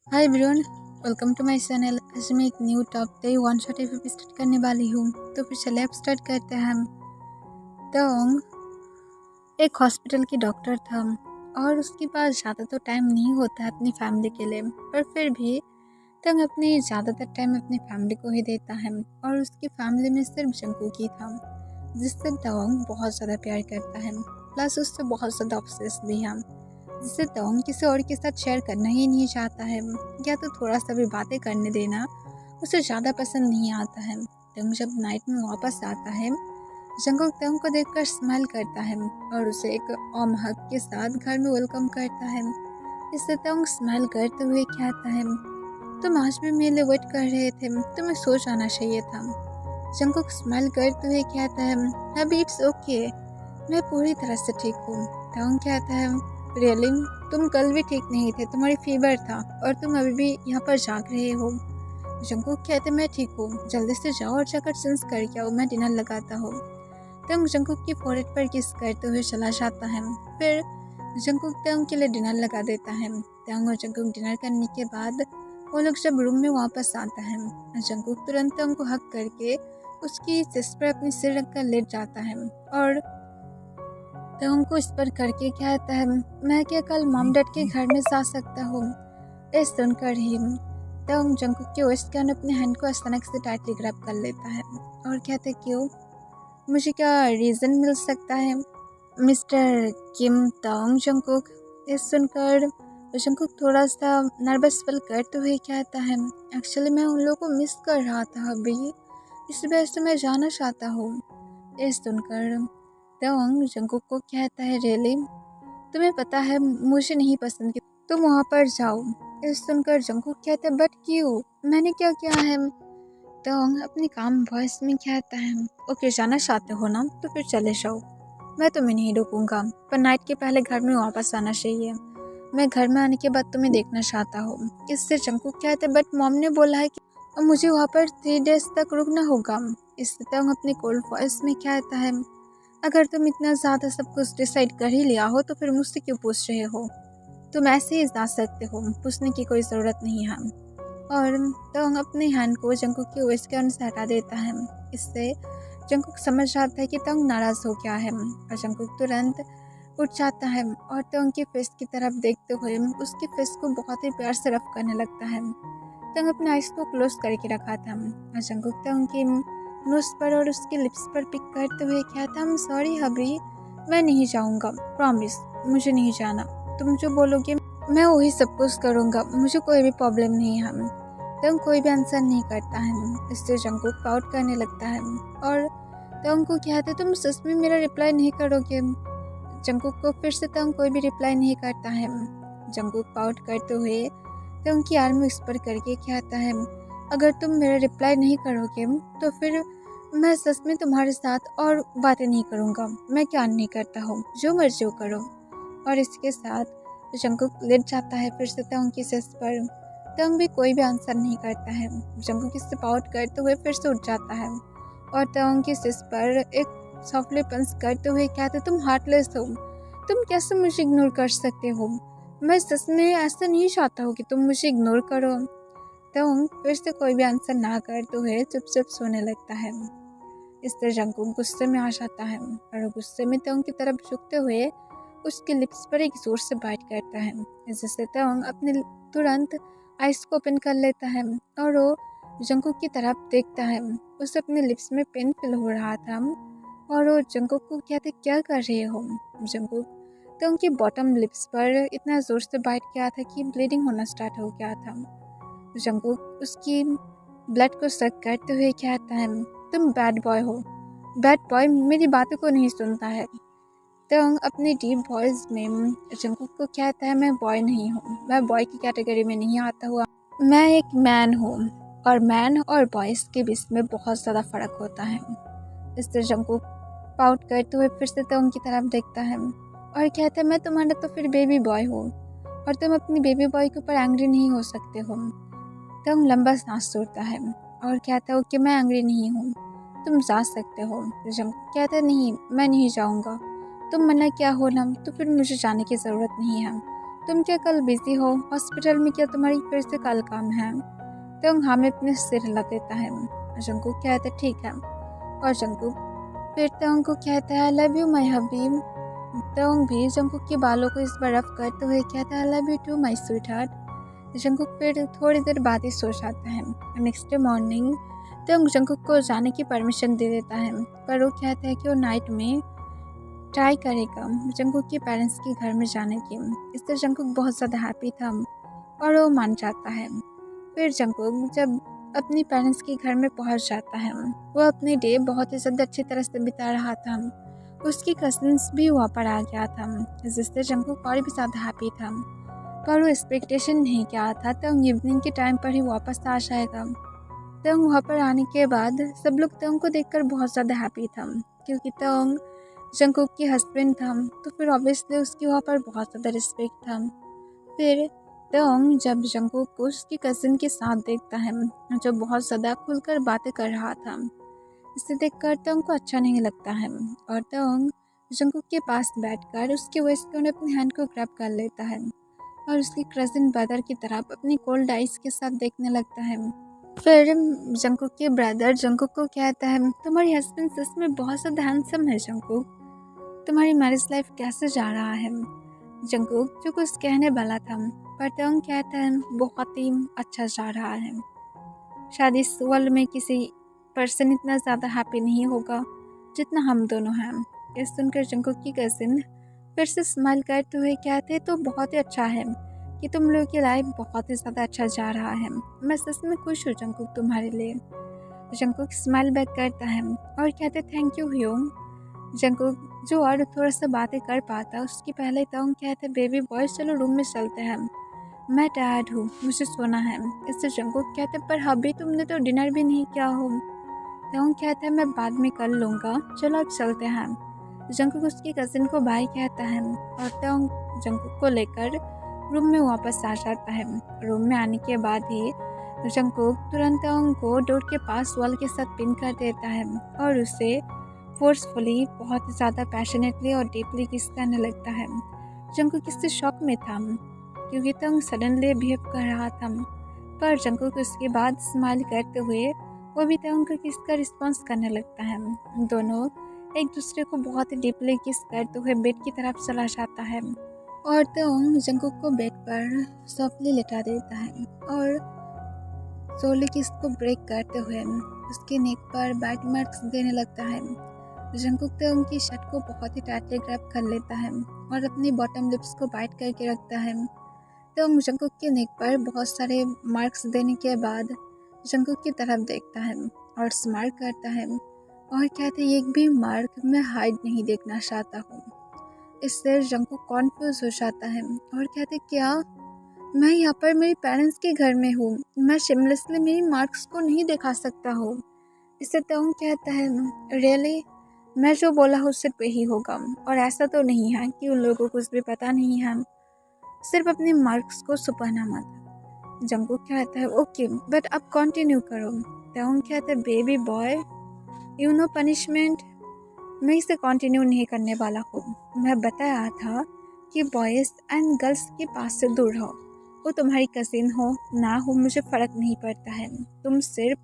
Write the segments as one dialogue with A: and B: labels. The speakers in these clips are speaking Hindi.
A: Hi everyone, welcome to my channel. आज मैं एक न्यू टॉप पे वन शॉट एपिसोड स्टार्ट करने वाली हूँ। तो फिर चलिए अब स्टार्ट करते हैं हम। तो एक हॉस्पिटल की डॉक्टर था और उसके पास ज़्यादा तो टाइम नहीं होता है अपनी फैमिली के लिए, पर फिर भी तंग अपनी ज़्यादातर टाइम अपनी फैमिली को ही देता है। और उसकी फैमिली में सिर्फ जंकुकी था, जिससे डोंग बहुत ज़्यादा प्यार करता है, प्लस उससे बहुत ज़्यादा ऑब्सेस भी है, जिसे डोंग किसी और के साथ शेयर करना ही नहीं चाहता है, या तो थोड़ा सा भी बातें करने देना उसे ज़्यादा पसंद नहीं आता है। डोंग जब नाइट में वापस आता है, जंगुक डोंग को देखकर स्माइल करता है और उसे एक वार्म हग के साथ घर में वेलकम करता है। इससे डोंग स्माइल करते हुए कहता है, तुम आज भी मेरे लिए वेट कर रहे थे, तुम्हें सो जाना चाहिए था। जंगुक स्माइल करते हुए कहता है, अभी इट्स ओके, मैं पूरी तरह से ठीक हूँ। डोंग कहता है, रियली? तुम कल भी ठीक नहीं थे, तुम्हारी फीवर था और तुम अभी भी यहाँ पर जाग रहे हो। जंगुक कहते, मैं ठीक हूँ, जल्दी से जाओ और जाकर चेंज करके आओ, मैं डिनर लगाता हूँ। डोंग जंगुक की फोrehead पर किस करते हुए चला जाता है। फिर जंगुक डोंग के लिए डिनर लगा देता है। डोंग और जंगुक डिनर करने के बाद वो लोग जब रूम में वापस आता है, जंगुक तुरंत डोंग को हक करके उसकी चेस्ट पर अपनी सिर रखकर लेट जाता है और डोंग को इस पर करके कहता है, मैं क्या कल मॉम डैड के घर में जा सकता हूँ? इस सुनकर ही डोंग जंगुक के वेस्ट कैन अपने हैंड को अचानक से टाइटली ग्रैब कर लेता है और कहते, क्यों? मुझे क्या रीज़न मिल सकता है मिस्टर किम डोंग? जंगुक इस सुनकर जंगुक थोड़ा सा नर्वस फील करते हुए कहता है, एक्चुअली मैं उन लोगों को मिस कर रहा था अभी, इस वजह से मैं जाना चाहता हूँ। इस सुनकर डोंग जंगुक को कहता है, रियली? तुम्हें पता है मुझे नहीं पसंद कि तुम वहाँ पर जाओ। इस सुनकर जंगुक कहता है, बट क्यों, मैंने क्या किया है? डोंग अपनी काम वॉइस में कहता है, ओके जाना चाहते हो ना, तो फिर चले जाओ, मैं तुम्हें नहीं रोकूंगा, पर नाइट के पहले घर में वापस आना चाहिए। मैं घर में आने के बाद तुम्हें देखना चाहता हूँ। इससे जंगुक कहते, बट मॉम ने बोला है कि मुझे वहाँ पर 3 डेज तक रुकना होगा। इससे डोंग अपनी कोल्ड वॉइस में कहता है, अगर तुम इतना ज़्यादा सब कुछ डिसाइड कर ही लिया हो तो फिर मुझसे क्यों पूछ रहे हो? तुम ऐसे ही जा सकते हो, पूछने की कोई ज़रूरत नहीं है। और डोंग अपने हैंड को जंगुक की वेस्ट के से हटा देता है। इससे जंगुक समझ जाता है कि डोंग नाराज़ हो गया है और जंगुक तुरंत उठ जाता है और डोंग की फेस की तरफ देखते हुए उसके फेस को बहुत ही प्यार से रफ करने लगता है। डोंग अपने आइज़ को क्लोज करके रखा था और जंगुक डोंग की नोज पर और उसके लिप्स पर पिक करते हुए कहता, हम सॉरी हबी, मैं नहीं जाऊँगा, प्रॉमिस, मुझे नहीं जाना, तुम जो बोलोगे मैं वही सब कुछ करूँगा, मुझे कोई भी प्रॉब्लम नहीं है। डोंग कोई भी आंसर नहीं करता है। इससे जंगुक पाउट करने लगता है और डोंग को कहते, तुम सच में मेरा रिप्लाई नहीं करोगे? जंगुक को फिर से डोंग कोई भी रिप्लाई नहीं करता है। जंगुक पाउट करते हुए डोंग की आर्म विस्पर करके कहता है, अगर तुम मेरा रिप्लाई नहीं करोगे तो फिर मैं सच में तुम्हारे साथ और बातें नहीं करूँगा, मैं क्या नहीं करता हूँ, जो मर्जी हो करो। और इसके साथ जंगुक लेट जाता है फिर से डोंग की सेस पर। डोंग भी कोई भी आंसर नहीं करता है। जंगुक इससे पाउट करते हुए फिर से उठ जाता है और डोंग की सेस पर एक सॉफ्टली पंच करते हुए कहते, तुम हार्टलेस हो, तुम कैसे मुझे इग्नोर कर सकते हो? मैं सच में ऐसा नहीं चाहता हूँ कि तुम मुझे इग्नोर करो। डोंग फिर से कोई भी आंसर ना करते हुए चुपचाप सोने लगता है। इससे जंगुक गुस्से में आ जाता है और गुस्से में डोंग की तरफ झुकते हुए उसके लिप्स पर एक जोर से बाइट करता है, जिससे डोंग अपने तुरंत आइस को ओपन कर लेता है और वो जंगुक की तरफ देखता है। उसे अपने लिप्स में पेन फील हो रहा था और वो जंगुक को कहते, क्या कर रहे हो? जंगुक डोंग की बॉटम लिप्स पर इतना जोर से बाइट किया था कि ब्लीडिंग होना स्टार्ट हो गया था। जंगुक उसकी ब्लड को सक करते हुए कहता है, तुम बैड बॉय हो, बैड बॉय मेरी बातों को नहीं सुनता है। डोंग अपनी डीप वॉइस में जंगुक को कहता है, मैं बॉय नहीं हूँ, मैं बॉय की कैटेगरी में नहीं आता हुआ, मैं एक मैन हूँ और मैन और बॉयज़ के बीच में बहुत ज़्यादा फ़र्क होता है। इससे जंगुक पाउट करते हुए फिर से डोंग की तरफ देखता है और कहता है, मैं तुम्हारा तो फिर बेबी बॉय हूँ और तुम अपनी बेबी बॉय के ऊपर एंग्री नहीं हो सकते हो। डोंग लंबा सांस छोड़ता है और कहता है, कि मैं एंग्री नहीं हूँ, तुम जा सकते हो। जंगुक कहता है, नहीं मैं नहीं जाऊँगा, तुम मना क्या हो ना, तो फिर मुझे जाने की ज़रूरत नहीं है तुम क्या कल बिजी हो हॉस्पिटल में, क्या तुम्हारी फिर से कल काम है? तो हमें अपने सिर हिला देता है। जंकुक कहता है ठीक है, और जंकुक फिर को कहता है आई लव यू माई हबीब। भी जंकुक के बालों को इस बार रफ करते हुए कहता है I love you to my sweetheart. Jungkook फिर थोड़ी देर बाद ही सो जाता है। नेक्स्ट डे मॉर्निंग जंकुक को जाने की परमिशन दे देता है, पर वो कहता है कि वो नाइट में ट्राई करेगा जंकुक के पेरेंट्स के घर में जाने की। इससे जंकुक बहुत ज़्यादा हैप्पी था और वो मान जाता है। फिर जंकुक जब अपनी पेरेंट्स के घर में पहुंच जाता है, वो अपने डे बहुत ही ज़्यादा अच्छी तरह से बिता रहा था। उसकी कजिन्स भी वहाँ पर आ गया था, जिससे जंकुक और भी ज़्यादा हैप्पी था, पर वो एक्सपेक्टेशन नहीं किया था इवनिंग के टाइम पर ही वापस आ जाएगा। वहाँ पर आने के बाद सब लोग को देखकर बहुत ज़्यादा हैप्पी था, क्योंकि जंकुक की हस्बैंड था, तो फिर ऑब्वियसली उसकी वहाँ पर बहुत ज़्यादा रिस्पेक्ट था। फिर जब जंकुक को उसकी कज़िन के साथ देखता है जो बहुत ज़्यादा खुलकर बातें कर रहा था, इसे देखकर को अच्छा नहीं लगता है, और जंकुक के पास बैठकर उसके वेस्ट को अपने हैंड को ग्रैब कर लेता है और उसकी कज़िन ब्रदर की तरफ अपनी कोल्ड आइज के साथ देखने लगता है। फिर जंकुक के ब्रदर जंकुक को कहता है तुम्हारी हस्बैंड सच में बहुत ज़्यादा हैंडसम है जंकुक, तुम्हारी मैरिज लाइफ कैसे जा रहा है? जंकुक जो कुछ कहने वाला था, पर कहता है बहुत ही अच्छा जा रहा है, शायद इस वर्ल्ड में किसी पर्सन इतना ज़्यादा हैप्पी नहीं होगा जितना हम दोनों हैं। ये सुनकर जंकुक की कज़िन फिर से स्माइल करते हुए कहते तो बहुत ही अच्छा है कि तुम लोगों की लाइफ बहुत ही ज़्यादा अच्छा जा रहा है, मैं सच में खुश हूँ जंकुक तुम्हारे लिए। जंकुक स्माइल बैक करता है और कहते थैंक यू ह्यूम। जंकुक जो और थोड़ा सा बातें कर पाता उसकी पहले कहते बेबी बॉय चलो रूम में चलते हैं, मैं टायर्ड हूँ, मुझे सोना है। इससे जंकुक कहते पर अभी तुमने तो डिनर भी नहीं किया हो। कहता है मैं बाद में कर लूँगा, चलो अब चलते हैं। जंकुक उसकी कज़िन को बाय कहता है और जंकुक को लेकर रूम में वापस आ जाता है। रूम में आने के बाद ही जंकुक तुरंत को डोर के पास वॉल के साथ पिन कर देता है और उसे फोर्सफुली बहुत ज़्यादा पैशनेटली और डीपली किस करने लगता है। जंकुक इससे शॉक में था, क्योंकि सडनली बिहेव कर रहा था, पर जंकुक उसके बाद स्माइल करते हुए वो भी को किस का रिस्पॉन्स करने लगता है। दोनों एक दूसरे को बहुत ही डीपली किस करते हुए बेड की तरफ चला जाता है और जंकुक को बेड पर सॉफ्टली लेटा देता है और सोली किस को ब्रेक करते हुए उसके नेक पर बाइट मार्क्स देने लगता है। जंकुक उनकी शर्ट को बहुत ही टाइटली ग्रैब कर लेता है और अपनी बॉटम लिप्स को बाइट करके रखता है। जंकुक के नेक पर बहुत सारे मार्क्स देने के बाद जंकुक की तरफ देखता है और स्माइल करता है और कहते एक भी मार्क मैं हाइड नहीं देखना चाहता हूँ। इससे जंकुक कॉन्फ्यूज हो जाता है और कहते क्या मैं यहाँ पर मेरे पेरेंट्स के घर में हूँ, मैं शिमलेसली मेरी मार्क्स को नहीं दिखा सकता हूँ। इससे कहता है रियली मैं जो बोला हूँ सिर्फ यही होगा, और ऐसा तो नहीं है कि उन लोगों को कुछ भी पता नहीं है, सिर्फ अपने मार्क्स को छुपाना मत। जंकुक कहता है ओके बट अब कंटिन्यू करो। कहता है baby boy you know punishment, मैं इसे कंटिन्यू नहीं करने वाला हूँ। मैं बताया था कि बॉयज़ एंड गर्ल्स के पास से दूर रहो, वो तुम्हारी कज़िन हो ना हो मुझे फ़र्क नहीं पड़ता है, तुम सिर्फ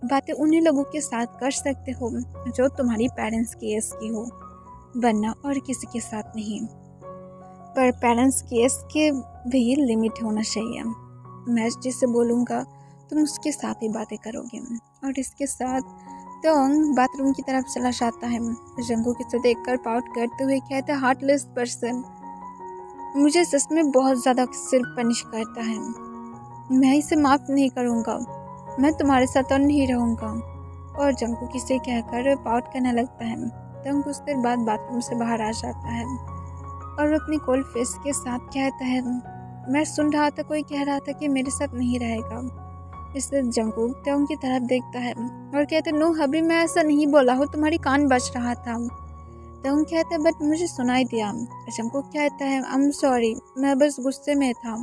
A: बातें उन्हीं लोगों के साथ कर सकते हो जो तुम्हारी पेरेंट्स की एज की हो, वरना और किसी के साथ नहीं। पर पेरेंट्स की एज के भी लिमिट होना चाहिए, मैं जिसे बोलूँगा तुम उसके साथ ही बातें करोगे। और इसके साथ बाथरूम की तरफ चला जाता है। जंकुक इसे देखकर पाउट करते हुए कहता है हार्टलेस पर्सन, मुझे सच में बहुत ज़्यादा सिर्फ पनिश करता है, मैं इसे माफ़ नहीं करूँगा, मैं तुम्हारे साथ और नहीं रहूँगा। और जंकुक इसे कहकर पाउट करने लगता है। कुछ देर बाद बाथरूम से बाहर आ जाता है और अपनी कोल्ड फेस के साथ कहता है मैं सुन रहा था कोई कह रहा था कि मेरे साथ नहीं रहेगा। इससे जंकुक की तरफ देखता है और कहते नो अभी मैं ऐसा नहीं बोला हूँ, तुम्हारी कान बच रहा था। कहता है बट मुझे सुनाई दिया। जंकुक कहता है आई एम सॉरी, मैं बस गुस्से में था।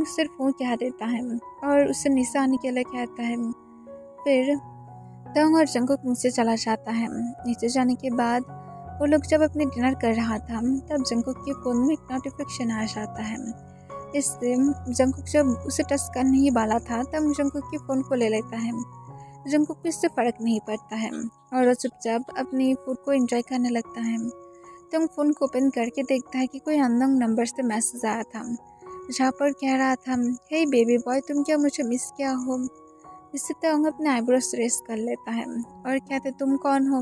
A: सिर्फ वो कह देता है और उसे नीचे आने के लिए कहता है। फिर और जंकुक नीचे चला जाता है। नीचे जाने के बाद वो लोग जब अपने डिनर कर रहा था तब जंकुक के फ़ोन में एक नोटिफिकेशन आ जाता है। इससे जंकुक जब उसे टच करने ही वाला था तब जंकुक के फ़ोन को ले लेता है। जंकुक को इससे फ़र्क नहीं पड़ता है और वो चुपचाप अपनी फूड को एंजॉय करने लगता है। तंग फ़ोन को ओपन करके देखता है कि कोई अननोन नंबर से मैसेज आया था जहाँ पर कह रहा था, हे बेबी बॉय, तुम क्या मुझे मिस किया हो। इससे तंग अपने आईब्रोज रेस कर लेता है और कहते, तुम कौन हो।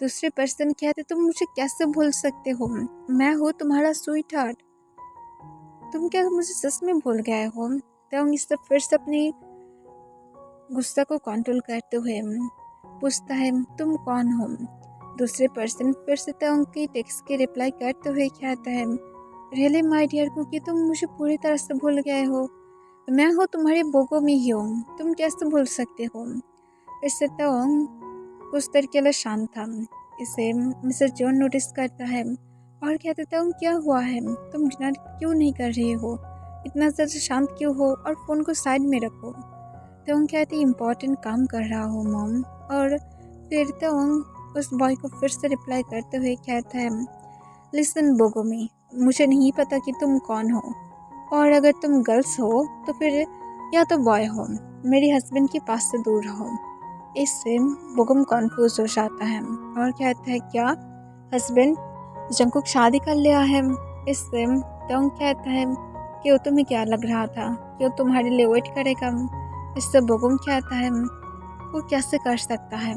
A: दूसरे पर्सन कहते, तुम मुझे कैसे भूल सकते हो, मैं हूँ तुम्हारा स्वीट हार्ट, तुम क्या मुझे सच में भूल गए हो। तंग इससे फिर से अपनी गुस्सा को कंट्रोल करते हुए पूछता है, तुम कौन हो। दूसरे पर्सन फिर से तंग की टेक्स्ट के रिप्लाई करते हुए कहता है, रियली माय डियर कुकी, तुम मुझे पूरी तरह से भूल गए हो, मैं हूँ तुम्हारे बोगो में ही हूँ, तुम कैसे भूल सकते हो। इससे तंग कुछ देर के लिए शांत था। इसे मिस्टर जॉन नोटिस करता है और कहते, तंग क्या हुआ है, तुम डिनर क्यों नहीं कर रहे हो, इतना ज़्यादा शांत क्यों हो, और फ़ोन को साइड में रखो। तंग कहती, इम्पोर्टेंट काम कर रहा हो मॉम। और फिर तंग उस बॉय को फिर से रिप्लाई करते हुए कहता है, लिसन बोगोमी, मुझे नहीं पता कि तुम कौन हो, और अगर तुम गर्ल्स हो तो फिर या तो बॉय हो, मेरे हस्बैंड के पास से दूर रहो। इससे बोगम कॉन्फ्यूज हो जाता है और कहता है, क्या हस्बैंड, जंकुक शादी कर लिया है। इससे तंग कहता है कि वो तुम्हें क्या लग रहा था कि वो तुम्हारे लिए वेट करेगा। इससे बोगम कहता है, वो कैसे कर सकता है,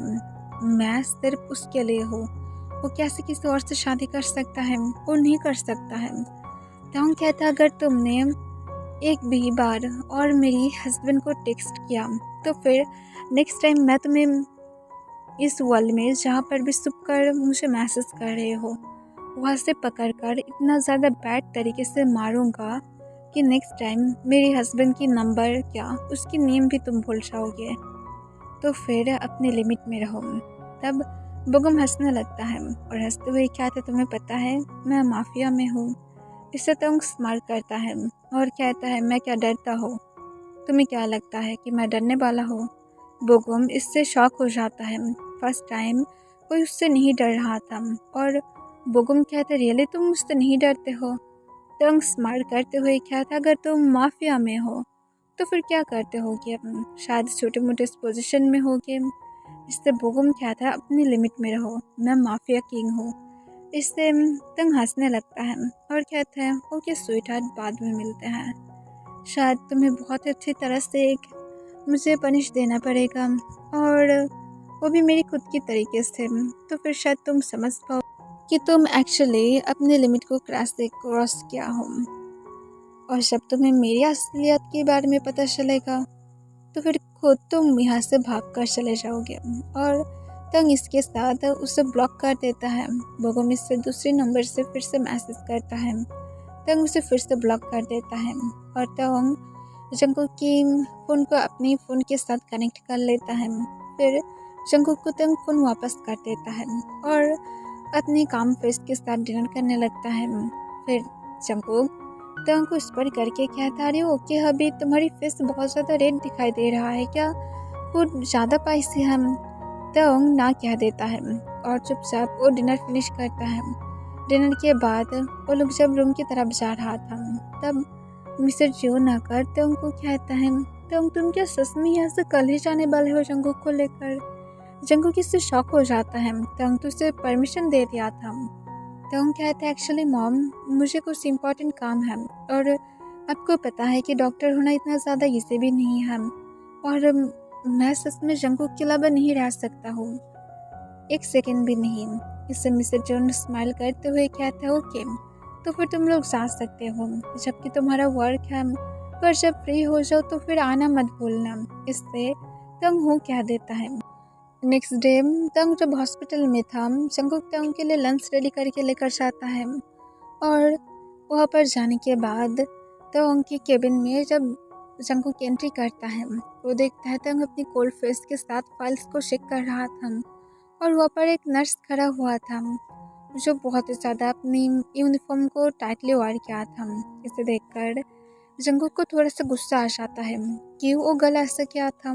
A: मैं सिर्फ उसके लिए हूँ, वो कैसे किसी और से शादी कर सकता है, वो नहीं कर सकता है। तंग कहता है, अगर तुमने एक भी बार और मेरी हस्बैंड को टेक्स्ट किया तो फिर नेक्स्ट टाइम मैं तुम्हें इस वर्ल्ड में जहाँ पर भी छुप कर मुझे मैसेज कर रहे हो वहाँ से पकड़ कर इतना ज़्यादा बैड तरीके से मारूंगा कि नेक्स्ट टाइम मेरे हस्बैंड की नंबर क्या उसकी नेम भी तुम भूल जाओगे, तो फिर अपने लिमिट में रहो। तब बोगम हंसने लगता है और हंसते हुए कहते, तुम्हें पता है मैं माफिया में हूँ। इससे तंग स्माइल करता है और कहता है, मैं क्या डरता हूँ, तुम्हें क्या लगता है कि मैं डरने वाला हूँ। बोगम इससे शॉक हो जाता है, फर्स्ट टाइम कोई उससे नहीं डर रहा था। और बोगम कहते, रियली तुम मुझसे नहीं डरते हो। तंग स्माइल करते हुए कहता, अगर तुम माफिया में हो तो फिर क्या करते होगे, शायद छोटे मोटे पोजीशन में होगे। इससे बोगम कहता है, अपनी लिमिट में रहो, मैं माफिया किंग हूँ। इससे तंग हंसने लगता है और कहता है, ओके स्वीट हार्ट, बाद में मिलते हैं, शायद तुम्हें बहुत अच्छी तरह से मुझे पनिश देना पड़ेगा और वो भी मेरी खुद की तरीके से, तो फिर शायद तुम समझ पाओ कि तुम एक्चुअली अपने लिमिट को क्रॉस किया हो। और जब तुम्हें मेरी असलियत के बारे में पता चलेगा तो फिर खुद तुम यहाँ से भाग कर चले जाओगे। और तंग इसके साथ उसे ब्लॉक कर देता है। बोगम इससे दूसरे नंबर से फिर से मैसेज करता है, तंग उसे फिर से ब्लॉक कर देता है और तंग जंकुक की फ़ोन को अपने फ़ोन के साथ कनेक्ट कर लेता है। फिर जंकुक को तंग फ़ोन वापस कर देता है और अपने काम फेस के साथ डिनर करने लगता है। फिर जंकुक तंग को स्पर करके कहता, अरे ओके अभी तुम्हारी फेस बहुत ज़्यादा रेड दिखाई दे रहा है, क्या फूड ज़्यादा स्पाइसी है। तंग ना कह देता है और चुपचाप वो डिनर फिनिश करता है। डिनर के बाद वो लोग जब रूम की तरफ जा रहा था तब मिस्टर जॉन आकर तंग को कहता है, तंग तुम क्या सच में यहाँ से कल ही जाने वाले हो जंकुक को लेकर। जंकुक इससे शॉक हो जाता है, तंग तो उसे परमिशन दे दिया था। तंग कहता है, एक्चुअली मॉम मुझे कुछ इम्पोर्टेंट काम है और आपको पता है कि डॉक्टर होना इतना ज़्यादा इजी भी नहीं है और मैं सच में जंकुक के अलावा नहीं रह सकता हूँ, एक सेकंड भी नहीं। इससे मिस्टर जॉन स्माइल करते हुए कहते हैं, ओके तो फिर तुम लोग जा सकते हो, जबकि तुम्हारा वर्क है, पर जब फ्री हो जाओ तो फिर आना मत भूलना। इससे तंग हो कह देता है। नेक्स्ट डे तंग जब हॉस्पिटल में था जंकुक तंग के लिए लंच रेडी करके लेकर जाता है और वहाँ पर जाने के बाद तंग के केबिन में जब जंकुक एंट्री करता है वो देखता है तंग अपनी कोल्ड फेस के साथ फाइल्स को चेक कर रहा था और वहाँ पर एक नर्स खड़ा हुआ था जो बहुत ही ज़्यादा अपनी यूनिफॉर्म को टाइटली वार किया था। इसे देखकर जंकुक को थोड़ा सा गुस्सा आ जाता है कि वो गला ऐसा क्या था,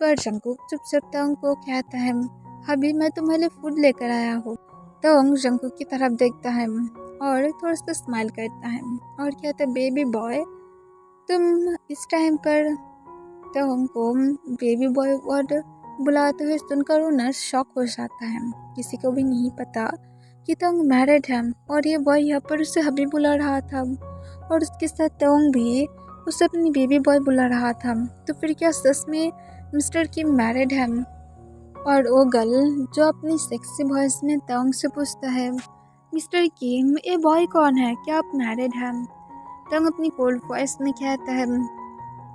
A: पर जंकुक चुपचाप तंग को कहता है, अभी मैं तुम्हारे लिए फूड लेकर आया हूँ तोंग जंकुक की तरफ देखता है और थोड़ा सा स्माइल करता है और कहता है बेबी बॉय तुम इस टाइम पर। तोंग को बेबी बॉय वर्ड बुलाते हुए सुनकर वो नर्स शॉक हो जाता है। किसी को भी नहीं पता कि तोंग मैरिड है और ये बॉय यहाँ पर उसे हबी बुला रहा था और उसके साथ तोंग भी उसे अपनी बेबी बॉय बुला रहा था। तो फिर क्या सच में मिस्टर किम मैरिड है? और वो गर्ल जो अपनी सेक्सी वॉइस में तोंग से पूछता है मिस्टर किम ये बॉय कौन है, क्या आप मैरिड हैं? तोंग अपनी कोल्ड वॉइस में कहता है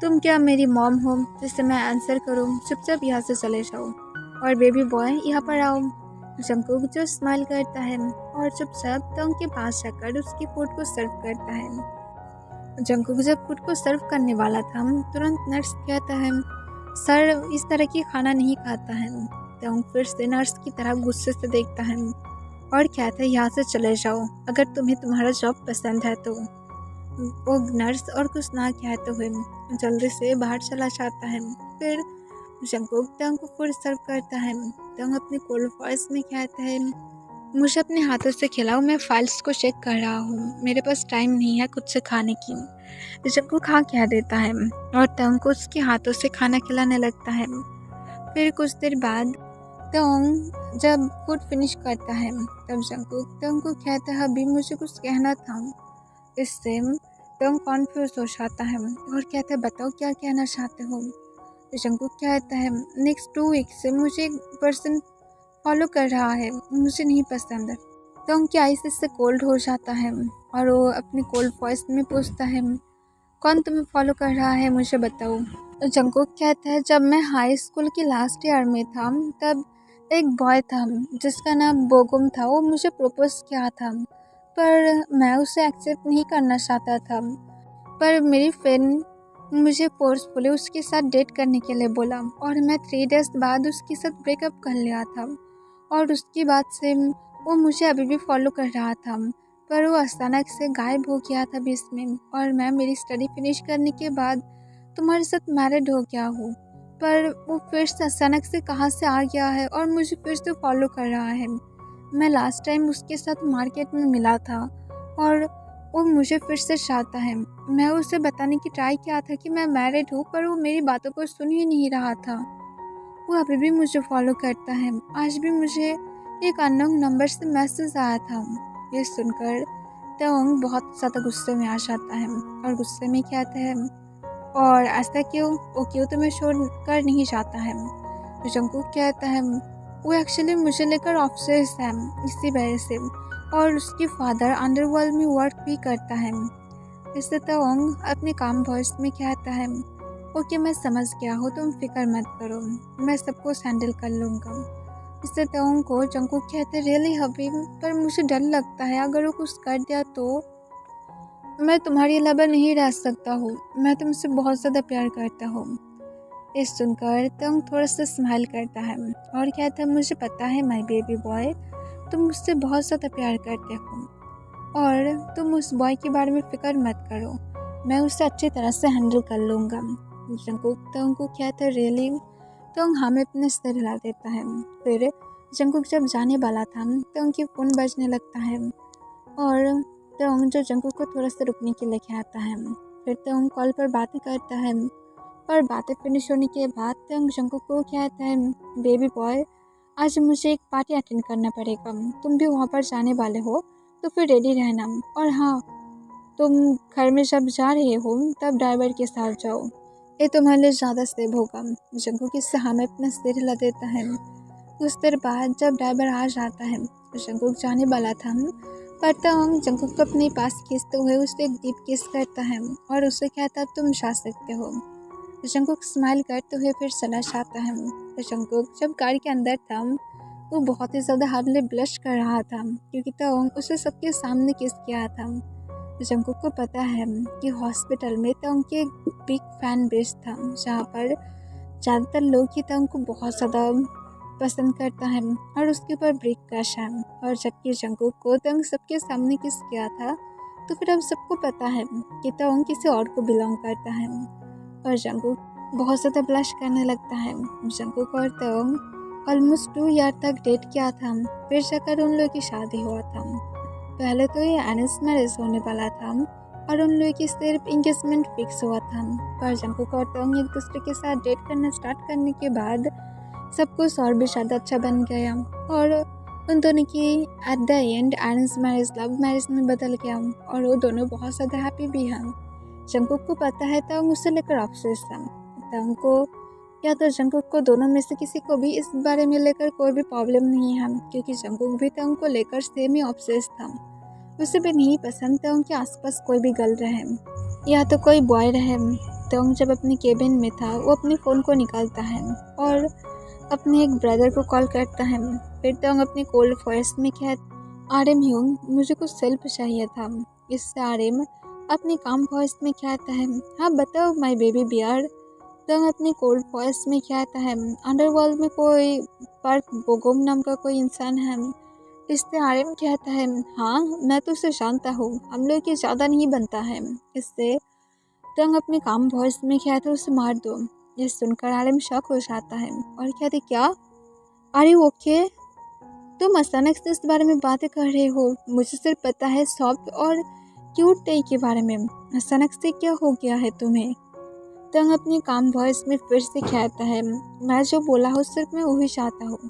A: तुम क्या मेरी मॉम हो जिससे मैं आंसर करूं, चुपचाप यहाँ से चले जाओ और बेबी बॉय यहाँ पर आओ। जंकुक जो स्माइल करता है और चुपचाप तोंग के पास जाकर उसकी फूड को सर्व करता है। जंकुक जब फूड को सर्व करने वाला था तुरंत नर्स कहता है सर इस तरह की खाना नहीं खाता है। तोंग फिर से नर्स की तरफ गुस्से से देखता है और कहता है यहाँ से चले जाओ अगर तुम्हें तुम्हारा जॉब पसंद है तो। वो नर्स और कुछ ना कहते हुए जल्दी से बाहर चला जाता है। फिर जंकुक तोंग को फूड सर्व करता है। तोंग अपनी कोल्ड वॉइस में कहता है मुझे अपने हाथों से खिलाओ, मैं फाइल्स को चेक कर रहा हूँ, मेरे पास टाइम नहीं है खुद से खाने की। जंकुक हाँ कह देता है और तोंग को उसके हाथों से खाना खिलाने लगता है। फिर कुछ देर बाद तोंग जब फूड फिनिश करता है तब जंकुक तोंग को कहता है अभी मुझे कुछ कहना था। इससे तोंग कॉन्फ्यूज हो जाता है और कहता है बताओ क्या कहना चाहते हो। जंकुक कहता है नेक्स्ट 2 वीक से मुझे एक पर्सन फॉलो कर रहा है, मुझे नहीं पसंद। तोंग की आइस इससे कोल्ड हो जाता है और वो अपनी कोल्ड वॉइस में पूछता है कौन तुम्हें फॉलो कर रहा है मुझे बताओ। जंकुक कहता है जब मैं हाई स्कूल की लास्ट ईयर में था तब एक बॉय था जिसका नाम बोगुम था, वो मुझे प्रपोज किया था पर मैं उसे एक्सेप्ट नहीं करना चाहता था। पर मेरी फ्रेंड मुझे फोर्सफुली उसके साथ डेट करने के लिए बोला और मैं 3 डेज बाद उसके साथ ब्रेकअप कर लिया था और उसकी बात से वो मुझे अभी भी फॉलो कर रहा था। पर वो अचानक से गायब हो गया था बीच में और मैं मेरी स्टडी फिनिश करने के बाद तुम्हारे साथ मैरिड हो गया हूँ। पर वो फिर से अचानक से कहाँ से आ गया है और मुझे फिर से फॉलो कर रहा है। मैं लास्ट टाइम उसके साथ मार्केट में मिला था और वो मुझे फिर से चाहता है। मैं उसे बताने की ट्राई किया था कि मैं मैरिड हूँ पर वो मेरी बातों को सुन ही नहीं रहा था। वो अभी भी मुझे फॉलो करता है। आज भी मुझे एक अननोन नंबर से मैसेज आया था। ये सुनकर तोंग बहुत ज़्यादा गुस्से में आ जाता है और गुस्से में कहता है और ऐसा क्यों, वो क्यों तुम्हें छोड़ कर नहीं जाता है। जंकुक कहता है वो एक्चुअली मुझे लेकर ऑफिस है इसी वजह से और उसके फादर अंडरवर्ल्ड में वर्क भी करता है। इससे तोंग अपने काम वॉइस में कहता है ओके मैं समझ गया हूँ, तुम फिक्र मत करो, मैं सबको हैंडल कर लूँगा। इससे तोंग को जंकुक कहते रियली हबी पर मुझे डर लगता है अगर वो कुछ कर दिया तो मैं तुम्हारी अलावा नहीं रह सकता हूँ, मैं तुमसे बहुत ज़्यादा प्यार करता हूँ। ये सुनकर तोंग थोड़ा सा स्माइल करता है और कहता है मुझे पता है माय बेबी बॉय तुम मुझसे बहुत ज़्यादा प्यार करते हो और तुम उस बॉय के बारे में फ़िक्र मत करो, मैं उसे अच्छी तरह से हैंडल कर लूँगा। जंकुक तोंग को कहता है रियली। तोंग हमें अपने सर हिला देता है। फिर जंकुक जब जाने वाला था तोंग की फ़ोन बजने लगता है और तोंग जो जंकुक को थोड़ा सा रुकने के लिए कहता है। फिर तोंग कॉल पर बातें करता है और बातें फिनिश होने के बाद तोंग जंकुक को कहता है बेबी बॉय आज मुझे एक पार्टी अटेंड करना पड़ेगा, तुम भी वहाँ पर जाने वाले हो तो फिर रेडी रहना और हाँ तुम घर में जब जा रहे हो तब ड्राइवर के साथ जाओ, ये तुम्हारे लिए ज़्यादा सेफ होगा। जंकुक इससे हमें अपना सिर हिला देता है। कुछ देर बाद जब ड्राइवर आ जाता है जंकुक जाने वाला था पर तोंग जंकुक को अपने पास खींचते हुए उसे एक डीप किस करता है और उसे कहता तुम जा सकते हो। जंकुक स्माइल करते हुए फिर चला जाता है। जंकुक जब गाड़ी के अंदर था वो बहुत ही ज़्यादा हार्डली ब्लश कर रहा था क्योंकि तोंग उसे सबके सामने किस किया था। जंकुक को पता है कि हॉस्पिटल में तोंग के एक बिग फैन बेस था जहाँ पर ज़्यादातर लोग ही तोंग को बहुत ज़्यादा पसंद करता है और उसके ऊपर बिग क्रश है। और जबकि जंकुक को तोंग सबके सामने किस किया था तो फिर अब सबको पता है कि तोंग किसी और को बिलोंग करता है और जंकुक बहुत ज़्यादा ब्लश करने लगता है। जंकुक और तोंग ऑलमोस्ट 2 ईयर तक डेट किया था, फिर जाकर उन लोगों की शादी हुआ था। पहले तो ये अरेंज मैरिज होने वाला था और उन लोगों की सिर्फ इंगेजमेंट फिक्स हुआ था, पर जंकुक और टोंग एक दूसरे के साथ डेट करना स्टार्ट करने के बाद सब कुछ और भी ज़्यादा अच्छा बन गया और उन दोनों की at the end arrange marriage love marriage में बदल गया और वो दोनों बहुत ज़्यादा हैप्पी भी हैं। जंकुक को पता है टोंग उससे लेकर ऑब्सेस्ड है। टोंग को या तो जंकुक को दोनों में से किसी को भी इस बारे में लेकर कोई भी प्रॉब्लम नहीं है, क्योंकि जंकुक भी टोंग को लेकर सेम ही ऑब्सेस्ड था। उसे भी नहीं पसंद टोंग के आसपास कोई भी गर्ल रहे या तो कोई बॉय रहे। टोंग जब अपने केबिन में था वो अपने फ़ोन को निकालता है और अपने एक ब्रदर को कॉल करता है। फिर टोंग अपने कोल्ड वॉइस में कहता, आरएम ह्यूंग, मुझे कुछ सेल्फ चाहिए था। इससे आरएम अपने काम वॉइस में कहता है, हाँ बताओ माय बेबी बियर। टोंग अपने कोल्ड वॉइस में कहता है, अंडरवर्ल्ड में कोई पार्क बोगोम नाम का कोई इंसान है। इससे आरएम कहता है, हाँ मैं तो उसे जानता हूँ, हम लोग के ज़्यादा नहीं बनता है। इससे टोंग अपने काम वॉइस में कहता है, उसे मार दो। ये सुनकर आरएम शॉक हो जाता है और कहते, क्या अरे ओके, तुम अचानक से इस बारे में बातें कर रहे हो? मुझे सिर्फ पता है सॉफ्ट और क्यूट टे के बारे में, अचानक से क्या हो गया है तुम्हें? टोंग अपनी काम वॉइस में फिर से कहता है, मैं जो बोला हूँ सिर्फ मैं वही चाहता हूँ।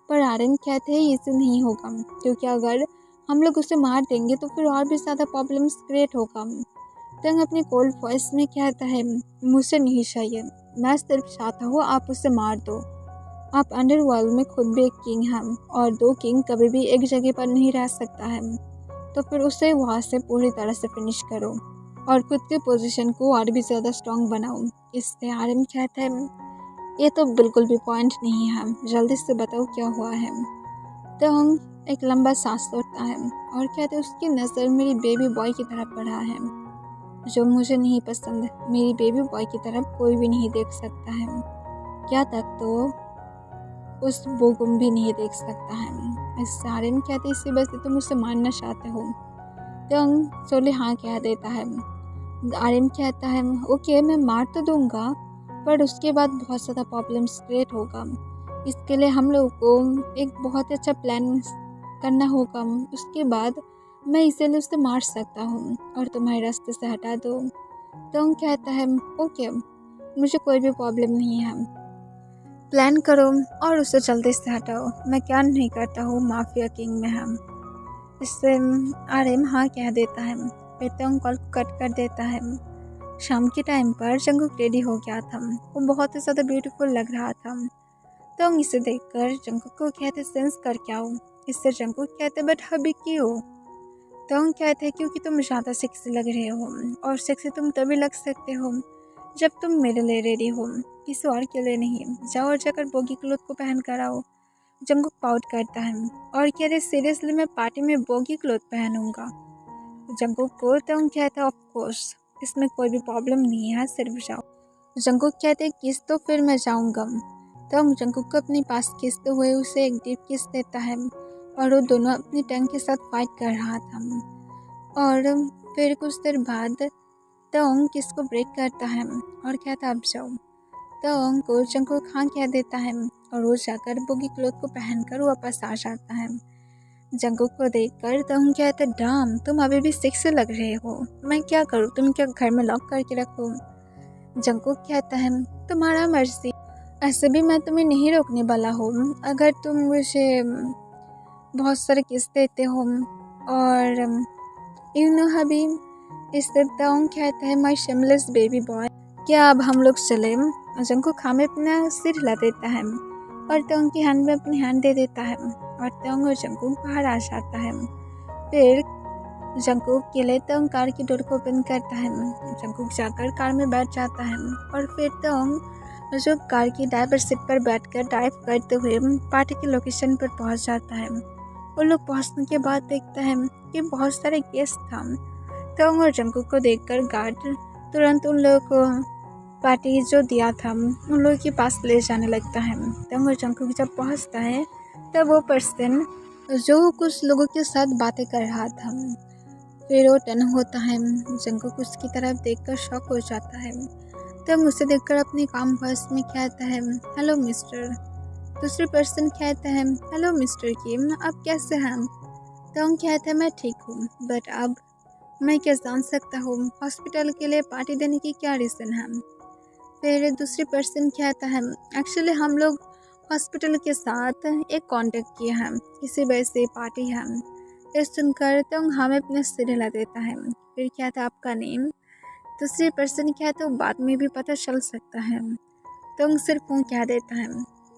A: पर आर्यन कहते हैं इसे नहीं होगा, क्योंकि अगर हम लोग उसे मार देंगे तो फिर और भी ज़्यादा प्रॉब्लम्स क्रिएट होगा। टोंग अपनी कोल्ड वॉइस में कहता है, मुझे नहीं चाहिए, मैं सिर्फ चाहता हूँ आप उसे मार दो। आप अंडरवर्ल्ड में खुद भी एक किंग हैं और 2 किंग कभी भी एक जगह पर नहीं रह सकता है, तो फिर उसे वहाँ से पूरी तरह से फिनिश करो और खुद के पोजीशन को और भी ज़्यादा स्ट्रॉन्ग बनाओ। इससे आर्यन कहता है, ये तो बिल्कुल भी पॉइंट नहीं है, जल्दी से बताओ क्या हुआ है। टोंग एक लंबा सांस लेता है और कहते हैं, उसकी नज़र मेरी बेबी बॉय की तरफ पड़ा है, जो मुझे नहीं पसंद। मेरी बेबी बॉय की तरफ कोई भी नहीं देख सकता है, क्या तक तो उस बोगुम भी नहीं देख सकता है। इस आर्यन कहते, इसी वजह से तुम उसे मारना चाहते हो। टोंग सोले हाँ कह देता है। आर्यन कहता है, ओके मैं मार तो दूंगा, पर उसके बाद बहुत ज़्यादा प्रॉब्लम्स क्रिएट होगा। इसके लिए हम लोगों को एक बहुत अच्छा प्लान करना होगा। उसके बाद मैं इसीलिए उसे मार सकता हूँ और तुम्हारे रास्ते से हटा दो। टोंग कहता है, ओके मुझे कोई भी प्रॉब्लम नहीं है, प्लान करो और उसे जल्दी से हटाओ। मैं क्या नहीं करता हूँ माफिया किंग में हम। इससे आर्यन हाँ कह देता है। फिर टोंग कॉल को कट कर देता है। शाम के टाइम पर जंकुक रेडी हो गया था, वो बहुत ही ज़्यादा ब्यूटीफुल लग रहा था। टोंग इसे देखकर जंकुक को कहते, सेंस कर क्या हो। इससे जंकुक कहते, बट अभी क्यों? टोंग कहते हैं, क्योंकि तुम ज़्यादा सेक्सी लग रहे हो और सेक्सी तुम तभी लग सकते हो जब तुम मेरे लिए रेडी हो, किसी और के लिए नहीं। जाओ और जाकर बोगी क्लोथ को पहन कर आओ। जंकुक पाउट करता है और कहते, सीरियसली मैं पार्टी में बोगी क्लोथ पहनूंगा? जंकुक को टोंग कहता है, ऑफ कोर्स इसमें कोई भी प्रॉब्लम नहीं है, सिर्फ जाओ। जंकुक कहते, किस तो फिर मैं जाऊंगा। टोंग जंकुक को अपने पास खींचते हुए उसे एक डीप किस देता है और वो दोनों अपनी टंग के साथ फाइट कर रहा था। और फिर कुछ देर बाद टोंग किस को ब्रेक करता है और कहता, अब जाओ। टोंग को जंकुक हाँ कह देता है और वो जाकर बोगी क्लोथ को पहनकर वापस आ जाता है। जंकुक को देखकर टोंग कहता, डैम तुम अभी भी सेक्सी लग रहे हो, मैं क्या करूँ, तुम क्या घर में लॉक करके रखो? जंकुक कहता है, तुम्हारा मर्जी, ऐसे भी मैं तुम्हें नहीं रोकने वाला हूँ। अगर तुम मुझे बहुत सारे किस देते हो और हबी। इससे टोंग कहता है, माय शेमलेस बेबी बॉय, क्या अब हम लोग चले? जंकुक हमें अपना सिर हिला देता है और टोंग की हैंड में अपनी हैंड दे देता है और टोंग और जंकुक बाहर आ जाता है। फिर जंकुक के लिए टोंग कार की डोर को ओपन करता है। जंकुक जाकर कार में बैठ जाता है और फिर टोंग जो कार की ड्राइवर सीट पर बैठकर ड्राइव करते हुए पार्टी की लोकेशन पर पहुंच जाता है। वो लोग पहुंचने के बाद देखता है कि बहुत सारे गेस्ट था। टोंग और जंकुक को देखकर गार्ड तुरंत उन लोगों को पार्टी जो दिया था उन लोगों के पास ले जाने लगता है। टोंग और जंकुक जब पहुंचता है तब वो पर्सन जो कुछ लोगों के साथ बातें कर रहा था, फिर वो टर्न होता है। जंकुक उसकी तरफ देखकर शॉक हो जाता है। टोंग उसे देखकर अपने काम वॉइस में कहता है, हेलो मिस्टर। दूसरी पर्सन कहता है हेलो मिस्टर किम, आप कैसे हैं? तोंग कहता है मैं ठीक हूँ, बट अब मैं क्या जान सकता हूँ हॉस्पिटल के लिए पार्टी देने की क्या रीज़न है? फिर दूसरी पर्सन कहता है एक्चुअली हम लोग हॉस्पिटल के साथ एक कॉन्टेक्ट किए हैं, इसी वजह से पार्टी है। ये सुनकर तोंग हमें अपने सिर हिला देता है। फिर कहता है आपका नेम? दूसरी पर्सन कहता है बाद में भी पता चल सकता है। तोंग सिर्फ वो कह देता है।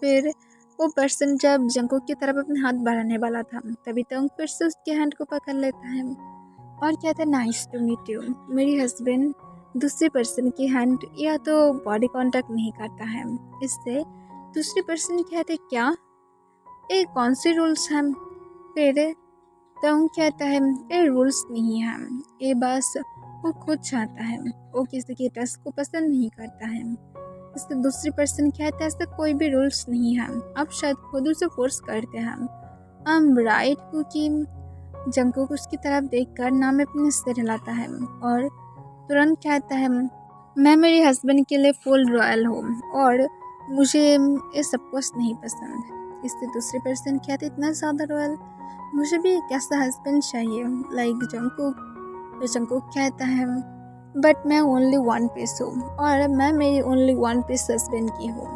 A: फिर वो पर्सन जब जंकुक की तरफ अपने हाथ बढ़ाने वाला था, तभी तोंग फिर से उसके हैंड को पकड़ लेता है और कहता है नाइस टू मीट यू। मेरी हस्बैंड दूसरी पर्सन की हैंड या तो बॉडी कांटेक्ट नहीं करता है। इससे दूसरी पर्सन कहते क्या, ये कौन से रूल्स हैं? फिर तोंग कहता है ये रूल्स नहीं है, ये बस वो खुद चाहता है, वो किसी के टच को पसंद नहीं करता है। इससे दूसरी पर्सन कहता है ऐसा कोई भी रूल्स नहीं है, आप शायद खुद उसे फोर्स करते हैं। राइट क्योंकि जंकुक उसकी तरफ देखकर नाम में अपने सिर हिलाता है और तुरंत कहता है मैं मेरे हस्बैंड के लिए फुल रॉयल हूँ और मुझे ये सब कुछ नहीं पसंद। इससे दूसरी पर्सन कहते इतना ज़्यादा रॉयल, मुझे भी एक ऐसा हस्बैंड चाहिए लाइक जंकुक। तो जंकुक कहता है बट मैं ओनली वन पीस हूँ और मैं मेरी ओनली वन पीस हस्बैंड की हूँ।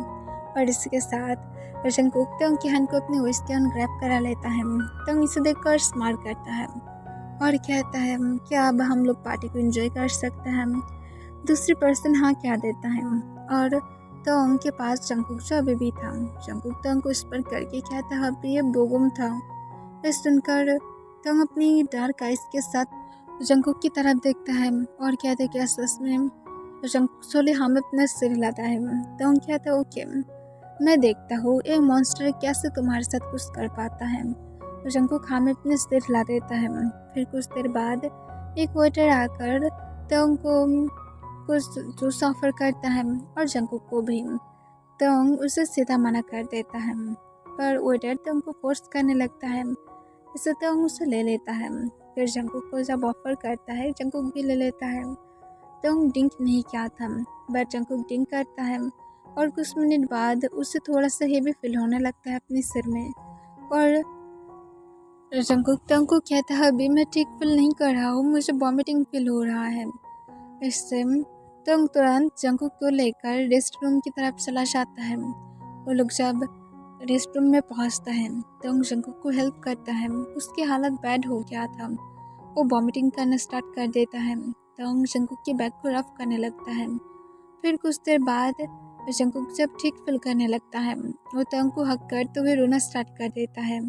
A: और इसके साथ जंकुक तोंग की हैंड को अपने वेस्ट के ग्रैब करा लेता है। तोंग इसे देखकर स्माइल करता है और कहता है क्या अब हम लोग पार्टी को एंजॉय कर सकते हैं? दूसरी पर्सन हाँ कह देता है और तोंग के पास जंकुक जो अभी भी था। जंकुक तोंग को इस पर करके कहता है अभी ये बोगम था। ये सुनकर तोंग अपनी डार्क आइज के साथ जंकुक की तरफ देखता है और कहता है क्या सच में? जंकुक सोले हमें अपना सिर हिलाता है। तोंग कहता है ओके, मैं देखता हूँ एक मॉन्स्टर कैसे तुम्हारे साथ कुछ कर पाता है। जंकुक हमें अपने सिर हिला देता है। फिर कुछ देर बाद एक वेटर आकर तोंग को कुछ जूस ऑफर करता है और जंकुक को भी। तोंग उसे सीधा मना कर देता है, पर वेटर तोंग को फोर्स करने लगता है, इसे तोंग उसे ले लेता है। फिर जंकुक को जब ऑफर करता है जंकुक भी ले लेता है। तोंग ड्रिंक नहीं किया था, बट जंकुक ड्रिंक करता है और कुछ मिनट बाद उसे थोड़ा सा हेवी फील होने लगता है अपने सिर में। और जंकुक तोंग को कहता है अभी मैं ठीक फील नहीं कर रहा हूँ, मुझे वॉमिटिंग फील हो रहा है। इससे तोंग तुरंत जंकुक को लेकर रेस्ट रूम की तरफ चला जाता है। वो लोग जब रेस्ट रूम में पहुँचता है तोंग जंकुक को हेल्प करता है। उसकी हालत बैड हो गया था, वो वॉमिटिंग करना स्टार्ट कर देता है। तोंग जंकुक के बैग को रफ करने लगता है। फिर कुछ देर बाद जंकुक जब ठीक फील करने लगता है वो तोंग को हक करते हुए रोना स्टार्ट कर देता है।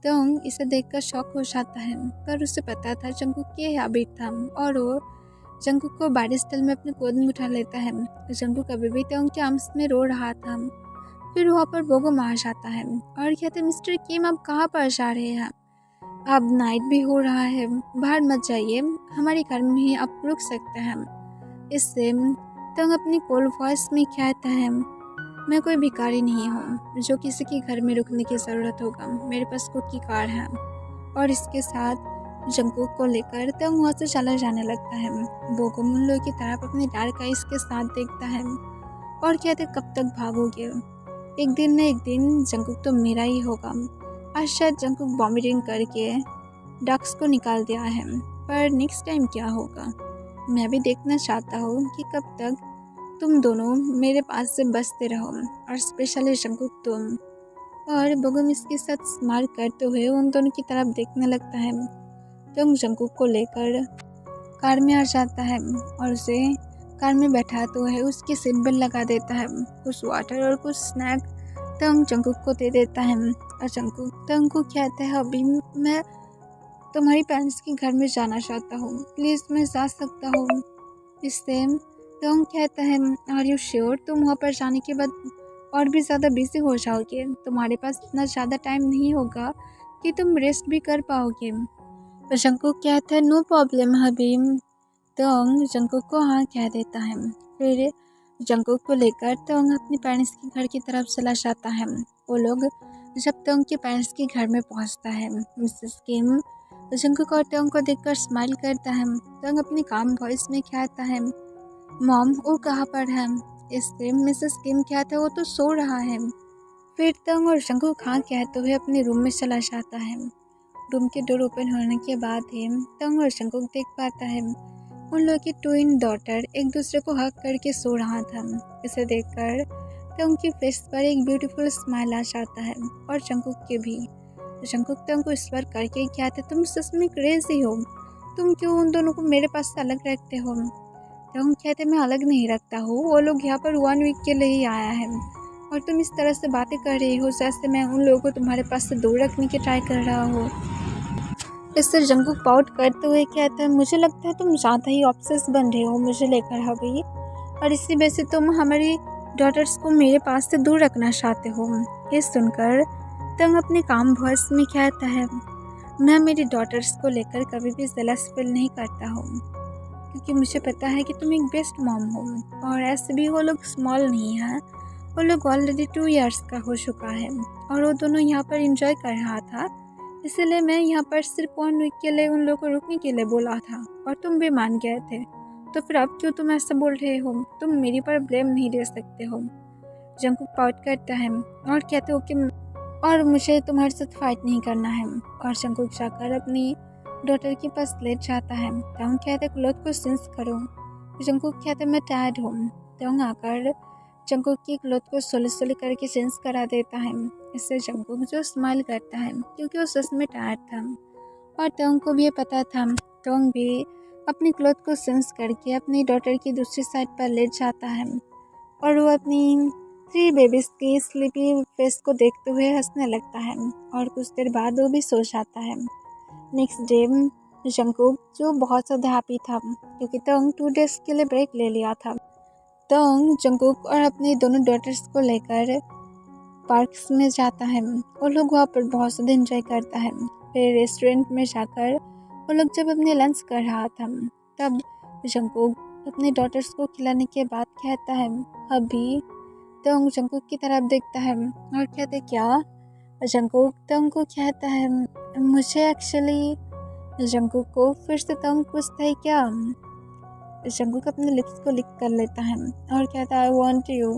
A: तोंग इसे देखकर शॉक हो जाता है, पर उसे पता था जंकुक की हैबिट था और वो जंकुक को बाडी स्टाइल में अपने गोद में उठा लेता है। जंकुक अभी भी तोंग के आर्म्स में रो रहा था। फिर वहाँ पर बोगम आ जाता है और कहते मिस्टर किम आप कहाँ पर जा रहे हैं? अब नाइट भी हो रहा है, बाहर मत जाइए, हमारे घर में ही आप रुक सकते हैं। इससे तोंग अपनी कोल्ड वॉइस में कहता है मैं कोई भिखारी नहीं हूँ जो किसी के घर में रुकने की ज़रूरत होगा, मेरे पास खुद की कार है। और इसके साथ जंकुक को लेकर तोंग वहाँ से चला जाने लगता है। बोगम उन लोगों की तरफ अपने डार्क आइज के साथ देखता है और कहते कब तक भागोगे, एक दिन न एक दिन जंकुक तो मेरा ही होगा। आज शायद जंकुक वॉमिटिंग करके डक्स को निकाल दिया है, पर नेक्स्ट टाइम क्या होगा मैं भी देखना चाहता हूँ कि कब तक तुम दोनों मेरे पास से बचते रहो, और स्पेशली जंकुक तुम। और बोगम इसके साथ स्माइल करते हुए उन दोनों की तरफ देखने लगता है। तो जंकुक को लेकर कार में आ जाता है और उसे कार में बैठाते हुए उसकी सीट बेल्ट लगा देता है। कुछ वाटर और कुछ स्नैक तंग जंकुक को दे देता है और जंकुक तंग को कहता है अभी मैं तुम्हारी पेरेंट्स के घर में जाना चाहता हूँ, प्लीज़ मैं जा सकता हूँ? इससे तंग कहता है आर यू श्योर? तुम वहाँ पर जाने के बाद और भी ज़्यादा बिजी हो जाओगे, तुम्हारे पास इतना ज़्यादा टाइम नहीं होगा कि तुम रेस्ट भी कर पाओगे। तो जंकुक कहता है नो प्रॉब्लम हबीब। तंग जंकुक को हाँ कह देता है। फिर जंकुक को लेकर तंग अपने पेरेंट्स के घर की तरफ चला जाता है। वो लोग जब तंग के पेरेंट्स के घर में पहुंचता है, मिसेस किम जंकुक और तंग को देखकर स्माइल करता है। तंग अपनी काम वॉइस में कहता है मॉम वो कहाँ पर है? इससे मिसेस किम कहता है वो तो सो रहा है। फिर तंग और जंकुक हाँ कहते हुए अपने रूम में चला जाता है। रूम के डोर ओपन होने के बाद ही तंग और जंकुक देख पाता है उन लोगों की ट्विन डॉटर एक दूसरे को हक करके सो रहा था। इसे देखकर तंग की फेस पर एक ब्यूटीफुल स्माइल आ जाता है और जंकुक के भी। जंकुक तंग को इस पर करके क्या थे, तुम सच में क्रेजी हो, तुम क्यों उन दोनों को मेरे पास से अलग रखते हो। तंग कहते मैं अलग नहीं रखता हूँ, वो लोग यहाँ पर 1 वीक के लिए ही आया है और तुम इस तरह से बातें कर रही हो जैसे मैं उन लोगों को तुम्हारे पास से दूर रखने की ट्राई कर रहा हूँ। इससे जंकुक पाउट करते हुए कहता है मुझे लगता है तुम ज़्यादा ही ऑब्सेस बन रहे हो मुझे लेकर अभी, और इसी वजह से तुम हमारी डॉटर्स को मेरे पास से दूर रखना चाहते हो। ये सुनकर तंग अपने काम वॉइस में कहता है मैं मेरी डॉटर्स को लेकर कभी भी जेलस फील नहीं करता हूँ, क्योंकि मुझे पता है कि तुम एक बेस्ट मॉम हो और ऐसे भी वो लोग स्मॉल नहीं है, वो लोग ऑलरेडी 2 इयर्स का हो चुका है और वो दोनों यहाँ पर इंजॉय कर रहा था, इसलिए मैं यहाँ पर सिर्फ 1 वीक के लिए उन लोगों को रुकने के लिए बोला था और तुम भी मान गए थे, तो फिर अब क्यों तुम ऐसा बोल रहे हो, तुम मेरी पर ब्लेम नहीं दे सकते हो। जंकुक पाउट करता है और कहते हो कि और मुझे तुम्हारे साथ फाइट नहीं करना है, और जंकुक जाकर अपनी डॉटर के पास लेट जाता है। तंग कहते क्लोथ को सेंस करो। जंकुक कहते मैं टायर्ड हूँ। तंग आकर जंकुक की क्लोथ को सोली करके सेंस करा देता है। इससे जंकुक जो स्माइल करता है क्योंकि वो सच में टायर्ड था और तंग को भी ये पता था। तंग भी अपनी क्लोथ को सेंस करके अपनी डॉटर की दूसरी साइड पर लेट जाता है और वो अपनी 3 बेबीज की स्लीपी फेस को देखते हुए हंसने लगता है और कुछ देर बाद वो भी सो जाता है। नेक्स्ट डे जंकुक जो बहुत ज़्यादा हैप्पी था क्योंकि तंग 2 डेज के लिए ब्रेक ले लिया था। तंग जंकुक और अपनी दोनों डॉटर्स को लेकर पार्क्स में जाता है। वो लोग वहाँ पर बहुत ज़्यादा एंजॉय करता है। फिर रेस्टोरेंट में जाकर वो लोग जब अपने लंच कर रहा था तब जंकुक अपने डॉटर्स को खिलाने के बाद कहता है अभी। तंग जंकुक की तरफ देखता है और कहते क्या। जंकुक तंग को कहता है मुझे एक्चुअली। जंकुक को फिर से तंग पूछता है क्या। जंकुक अपने लिप्स को लिक कर लेता है और कहता है आई वांट यू।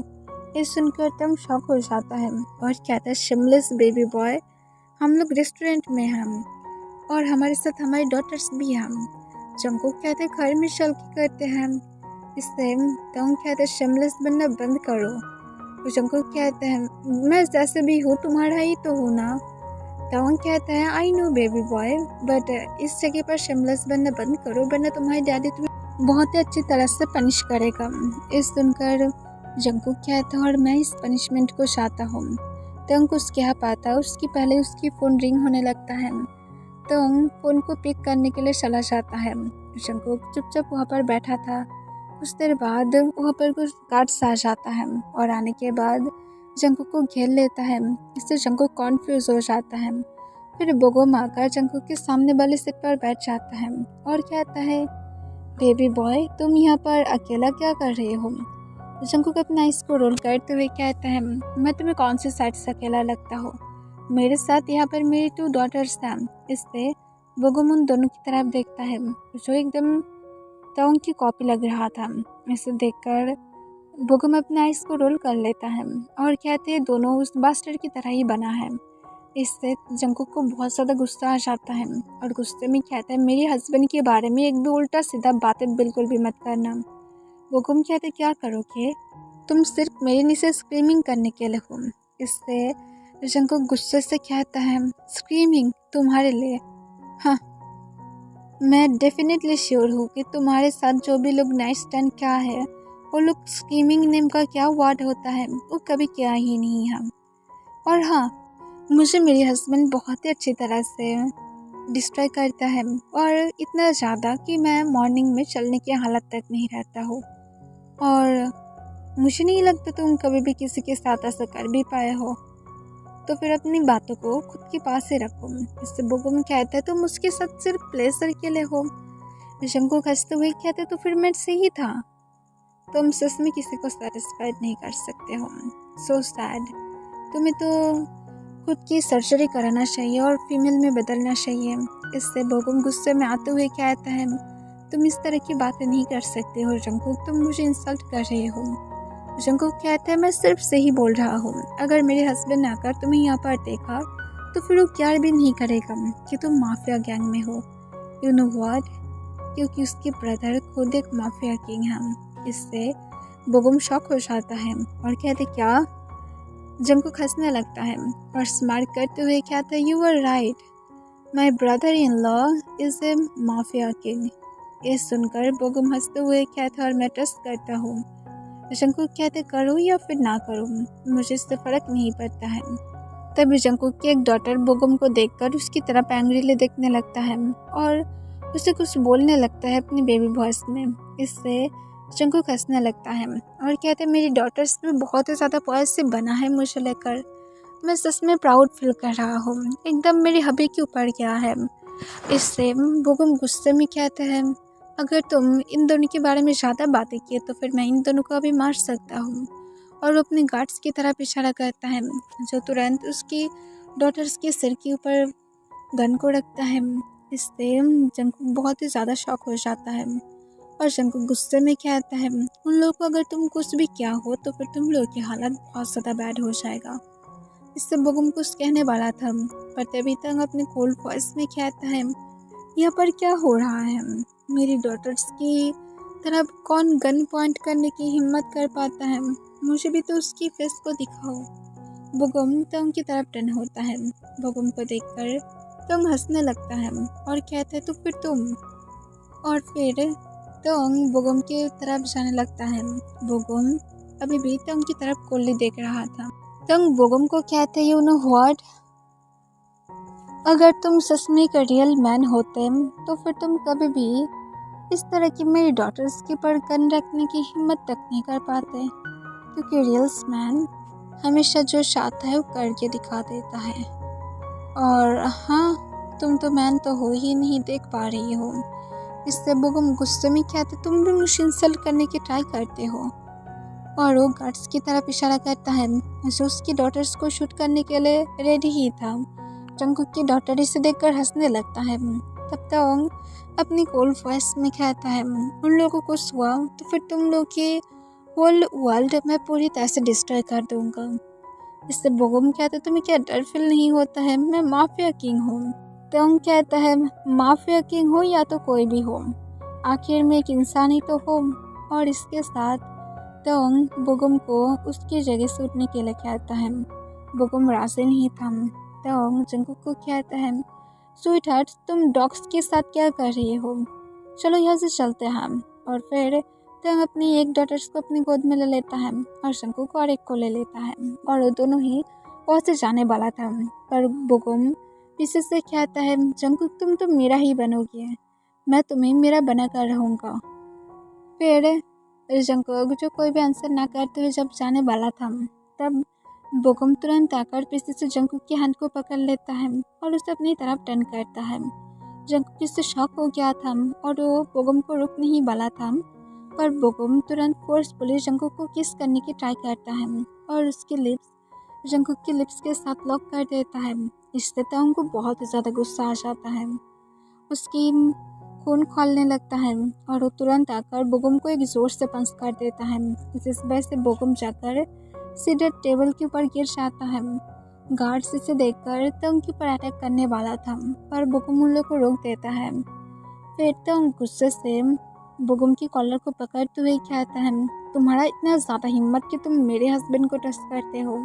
A: ये सुनकर तंग शॉक हो जाता है और कहता है शिमलेस बेबी बॉय, हम लोग रेस्टोरेंट में हैं और हमारे साथ हमारी डॉटर्स भी हैं। जंकुक कहते घर में चल के करते हैं। इससे तंग कहते शिमलेस बनना बंद करो। जंकुक कहते हैं मैं जैसे भी हूँ तुम्हारा ही तो हूँ ना। तंग कहता है I know baby boy, but इस जगह पर शिमलेस बनना बंद करो वरना तुम्हारी डैडी तुम्हें बहुत ही अच्छी तरह से पनिश करेगा। इस सुनकर जंकुक कहता है और मैं इस पनिशमेंट को चाहता हूँ। तंग कुछ कह पाता उसकी पहले उसकी फ़ोन रिंग होने लगता है। तंग फ़ोन को पिक करने के लिए चला जाता है। जंकुक चुपचाप वहाँ पर बैठा था। कुछ देर बाद वहाँ पर कुछ गार्ड्स आ जाता है और आने के बाद जंकुक को घेर लेता है। इससे जंकुक कॉन्फ्यूज हो जाता है। फिर बोगोम आकर जंकुक के सामने वाले सीट पर बैठ जाता है और कहता है बेबी बॉय तुम यहाँ पर अकेला क्या कर रहे हो। जंकुक अपना आइस को रोल करते हुए कहता है मैं तुम्हें कौन सी साइड से अकेला लगता हूँ, मेरे साथ यहाँ पर मेरी 2 डॉटर्स हैं। इससे बोगोम उन दोनों की तरफ देखता है जो एकदम तंग की कॉपी लग रहा था। इसे देखकर बोगोम अपना आइस को रोल कर लेता है और कहते हैं दोनों उस बास्टर की तरह ही बना है। इससे जंकुक को बहुत ज़्यादा गुस्सा आ जाता है और गुस्से में कहता है मेरे हस्बैंड के बारे में एक भी उल्टा सीधा बातें बिल्कुल भी मत करना। बोगोम कहते क्या करोगे, तुम सिर्फ मेरे नीचे स्क्रीमिंग करने के लिए हो। इससे जंकुक गुस्से से कहता है स्क्रीमिंग तुम्हारे लिए, हाँ मैं डेफिनेटली श्योर हूँ कि तुम्हारे साथ जो भी लोग नाइट स्टैंड क्या है वो लोग स्क्रीमिंग नेम का क्या वर्ड होता है वो कभी किया ही नहीं है। और हाँ मुझे मेरे हस्बैंड बहुत ही अच्छी तरह से डिस्ट्रॉय करता है और इतना ज़्यादा कि मैं मॉर्निंग में चलने की हालत तक नहीं रहता हूँ, और मुझे नहीं लगता तुम कभी भी किसी के साथ ऐसा कर भी पाए हो, तो फिर अपनी बातों को खुद के पास ही रखो। इससे बोगोम कहता है तुम उसके साथ सिर्फ प्लेजर के लिए हो। जंकुक हंसते हुए कहते तो फिर मैं सही था, तुम सच में किसी को सेटिस्फाइड नहीं कर सकते हो। सो सैड, तुम्हें तो खुद की सर्जरी कराना चाहिए और फीमेल में बदलना चाहिए। इससे बोगोम गुस्से में आते हुए कहता है तुम इस तरह की बातें नहीं कर सकते हो जंकुक, तुम मुझे इंसल्ट कर रहे हो। जंकुक कहता है मैं सिर्फ सही बोल रहा हूँ। अगर मेरे हस्बैंड ने आकर तुम्हें यहाँ पर देखा तो फिर वो प्यार भी नहीं करेगा कि तुम माफिया गैंग में हो। यू नो व्हाट, क्योंकि उसके ब्रदर खुद एक माफिया किंग है। इससे बोगुम शॉक हो जाता है और कहते क्या। जंकुक हंसने लगता है और स्माइल करते हुए कहता है you are right, my brother in law is a mafia king. ये सुनकर बोगुम हंसते हुए कहता और मैं ट्रस्ट करता हूँ। जंकुक कहते करो या फिर ना करो, मुझे इससे फर्क नहीं पड़ता है। तभी जंकुक की एक डॉटर बोगुम को देखकर उसकी तरफ एंग्रीली देखने लगता है और उसे कुछ बोलने लगता है अपनी बेबी वॉइस में। इससे जंकुक हंसने लगता है और कहते मेरी डॉटर्स में बहुत ही ज़्यादा पॉजिटिव बना है मुझे लेकर। मैं सच में प्राउड फील कर रहा हूँ, एकदम मेरी हबी के ऊपर गया है। इससे बोगुम गुस्से में कहते हैं अगर तुम इन दोनों के बारे में ज़्यादा बातें किए तो फिर मैं इन दोनों को अभी मार सकता हूँ। और वो अपने गार्ड्स की तरफ इशारा करता है जो तुरंत उसकी डॉटर्स के सिर के ऊपर गन को रखता है। इससे जंकुक बहुत ही ज़्यादा शॉक हो जाता है और जंकुक गुस्से में कहता है उन लोगों को अगर तुम कुछ भी किया हो तो फिर तुम लोगों की हालत बहुत ज़्यादा बैड हो जाएगा। इससे बोगुम कुछ कहने वाला था पर तभी तक अपने कोल्ड वॉइस में कहता है यहाँ पर क्या हो रहा है, मेरी डॉटर्स की तरफ कौन गन पॉइंट करने की हिम्मत कर पाता है, मुझे भी तो उसकी फेस को दिखाओ। बोगुम तंग की तरफ टर्न होता है। बोगुम को देखकर तंग हंसने लगता है और कहता है तो फिर तुम। और फिर तंग बोगुम की तरफ जाने लगता है। बोगुम अभी भी तंग की तरफ कोल्ली देख रहा था। तंग बोगुम को कहते यू नो व्हाट, अगर तुम सच में एक रियल मैन होते तो फिर तुम कभी भी इस तरह की मेरी डॉटर्स के पर गन रखने की हिम्मत तक नहीं कर पाते, क्योंकि रियल मैन हमेशा जो चाहता है वो करके दिखा देता है। और हाँ, तुम तो मैन तो हो ही नहीं, देख पा रही हो। इससे बोगुम गुस्से में कहते तुम भी मुझे इंसल्ट करने की ट्राई करते हो। और वो गार्ड्स की तरफ इशारा करता है जो उसकी डॉटर्स को शूट करने के लिए रेडी ही था। जंकुक की डॉटर इसे देखकर हंसने लगता है। तब तक अपनी कोल्ड वॉइस में कहता है उन लोगों को कुछ हुआ तो फिर तुम लोग की होल वर्ल्ड मैं पूरी तरह से डिस्ट्रॉय कर दूंगा। इससे बोगुम कहता है तुम्हें क्या डर फील नहीं होता है, मैं माफिया किंग हूँ। तंग कहता है माफिया किंग हो या तो कोई भी हो, आखिर में एक इंसान ही तो हो। और इसके साथ तंग बोगुम को उसकी जगह से उठने के लिए कहता है। बोगुम राजी नहीं था। तंग जंकुक को कहता है स्वीट हार्ट तुम डॉग्स के साथ क्या कर रही हो, चलो यहाँ से चलते हैं। और फिर तंग अपनी एक डॉटर्स को अपनी गोद में ले लेता है और जंकुक और एक को ले लेता है और वो दोनों ही वहाँ से जाने वाला था। पर बोगुम पीछे से कहता है जंकुक तुम तो मेरा ही बनोगे, मैं तुम्हें मेरा बना कर रहूँगा। फिर जंकुक जो कोई भी आंसर ना करते हुए जब जाने वाला था तब बोगुम तुरंत आकर पीछे से जंकुक के हाथ को पकड़ लेता है और उसे अपनी तरफ टर्न करता है। जंकुक इससे शॉक हो गया था और वो बोगुम को रुक नहीं वाला था, पर बोगुम तुरंत फोर्सफुली जंकुक को किस करने की ट्राई करता है और उसके लिप्स जंकुक के लिप्स के साथ लॉक कर देता है। इससे तंग को बहुत ही ज़्यादा गुस्सा आ जाता है, उसकी खून खोलने लगता है और वो तुरंत आकर बोगुम को एक जोर से पंच कर देता है, जिस वजह से बोगुम जाकर सीधे टेबल के ऊपर गिर जाता है। गार्ड्स इसे देखकर तंग के ऊपर अटैक करने वाला था, पर बोगुम उन लोग को रोक देता है। फिर तंग गुस्से से बोगुम की कॉलर को पकड़ते हुए कहता है तुम्हारा इतना ज़्यादा हिम्मत कि तुम मेरे हस्बैंड को टच करते हो।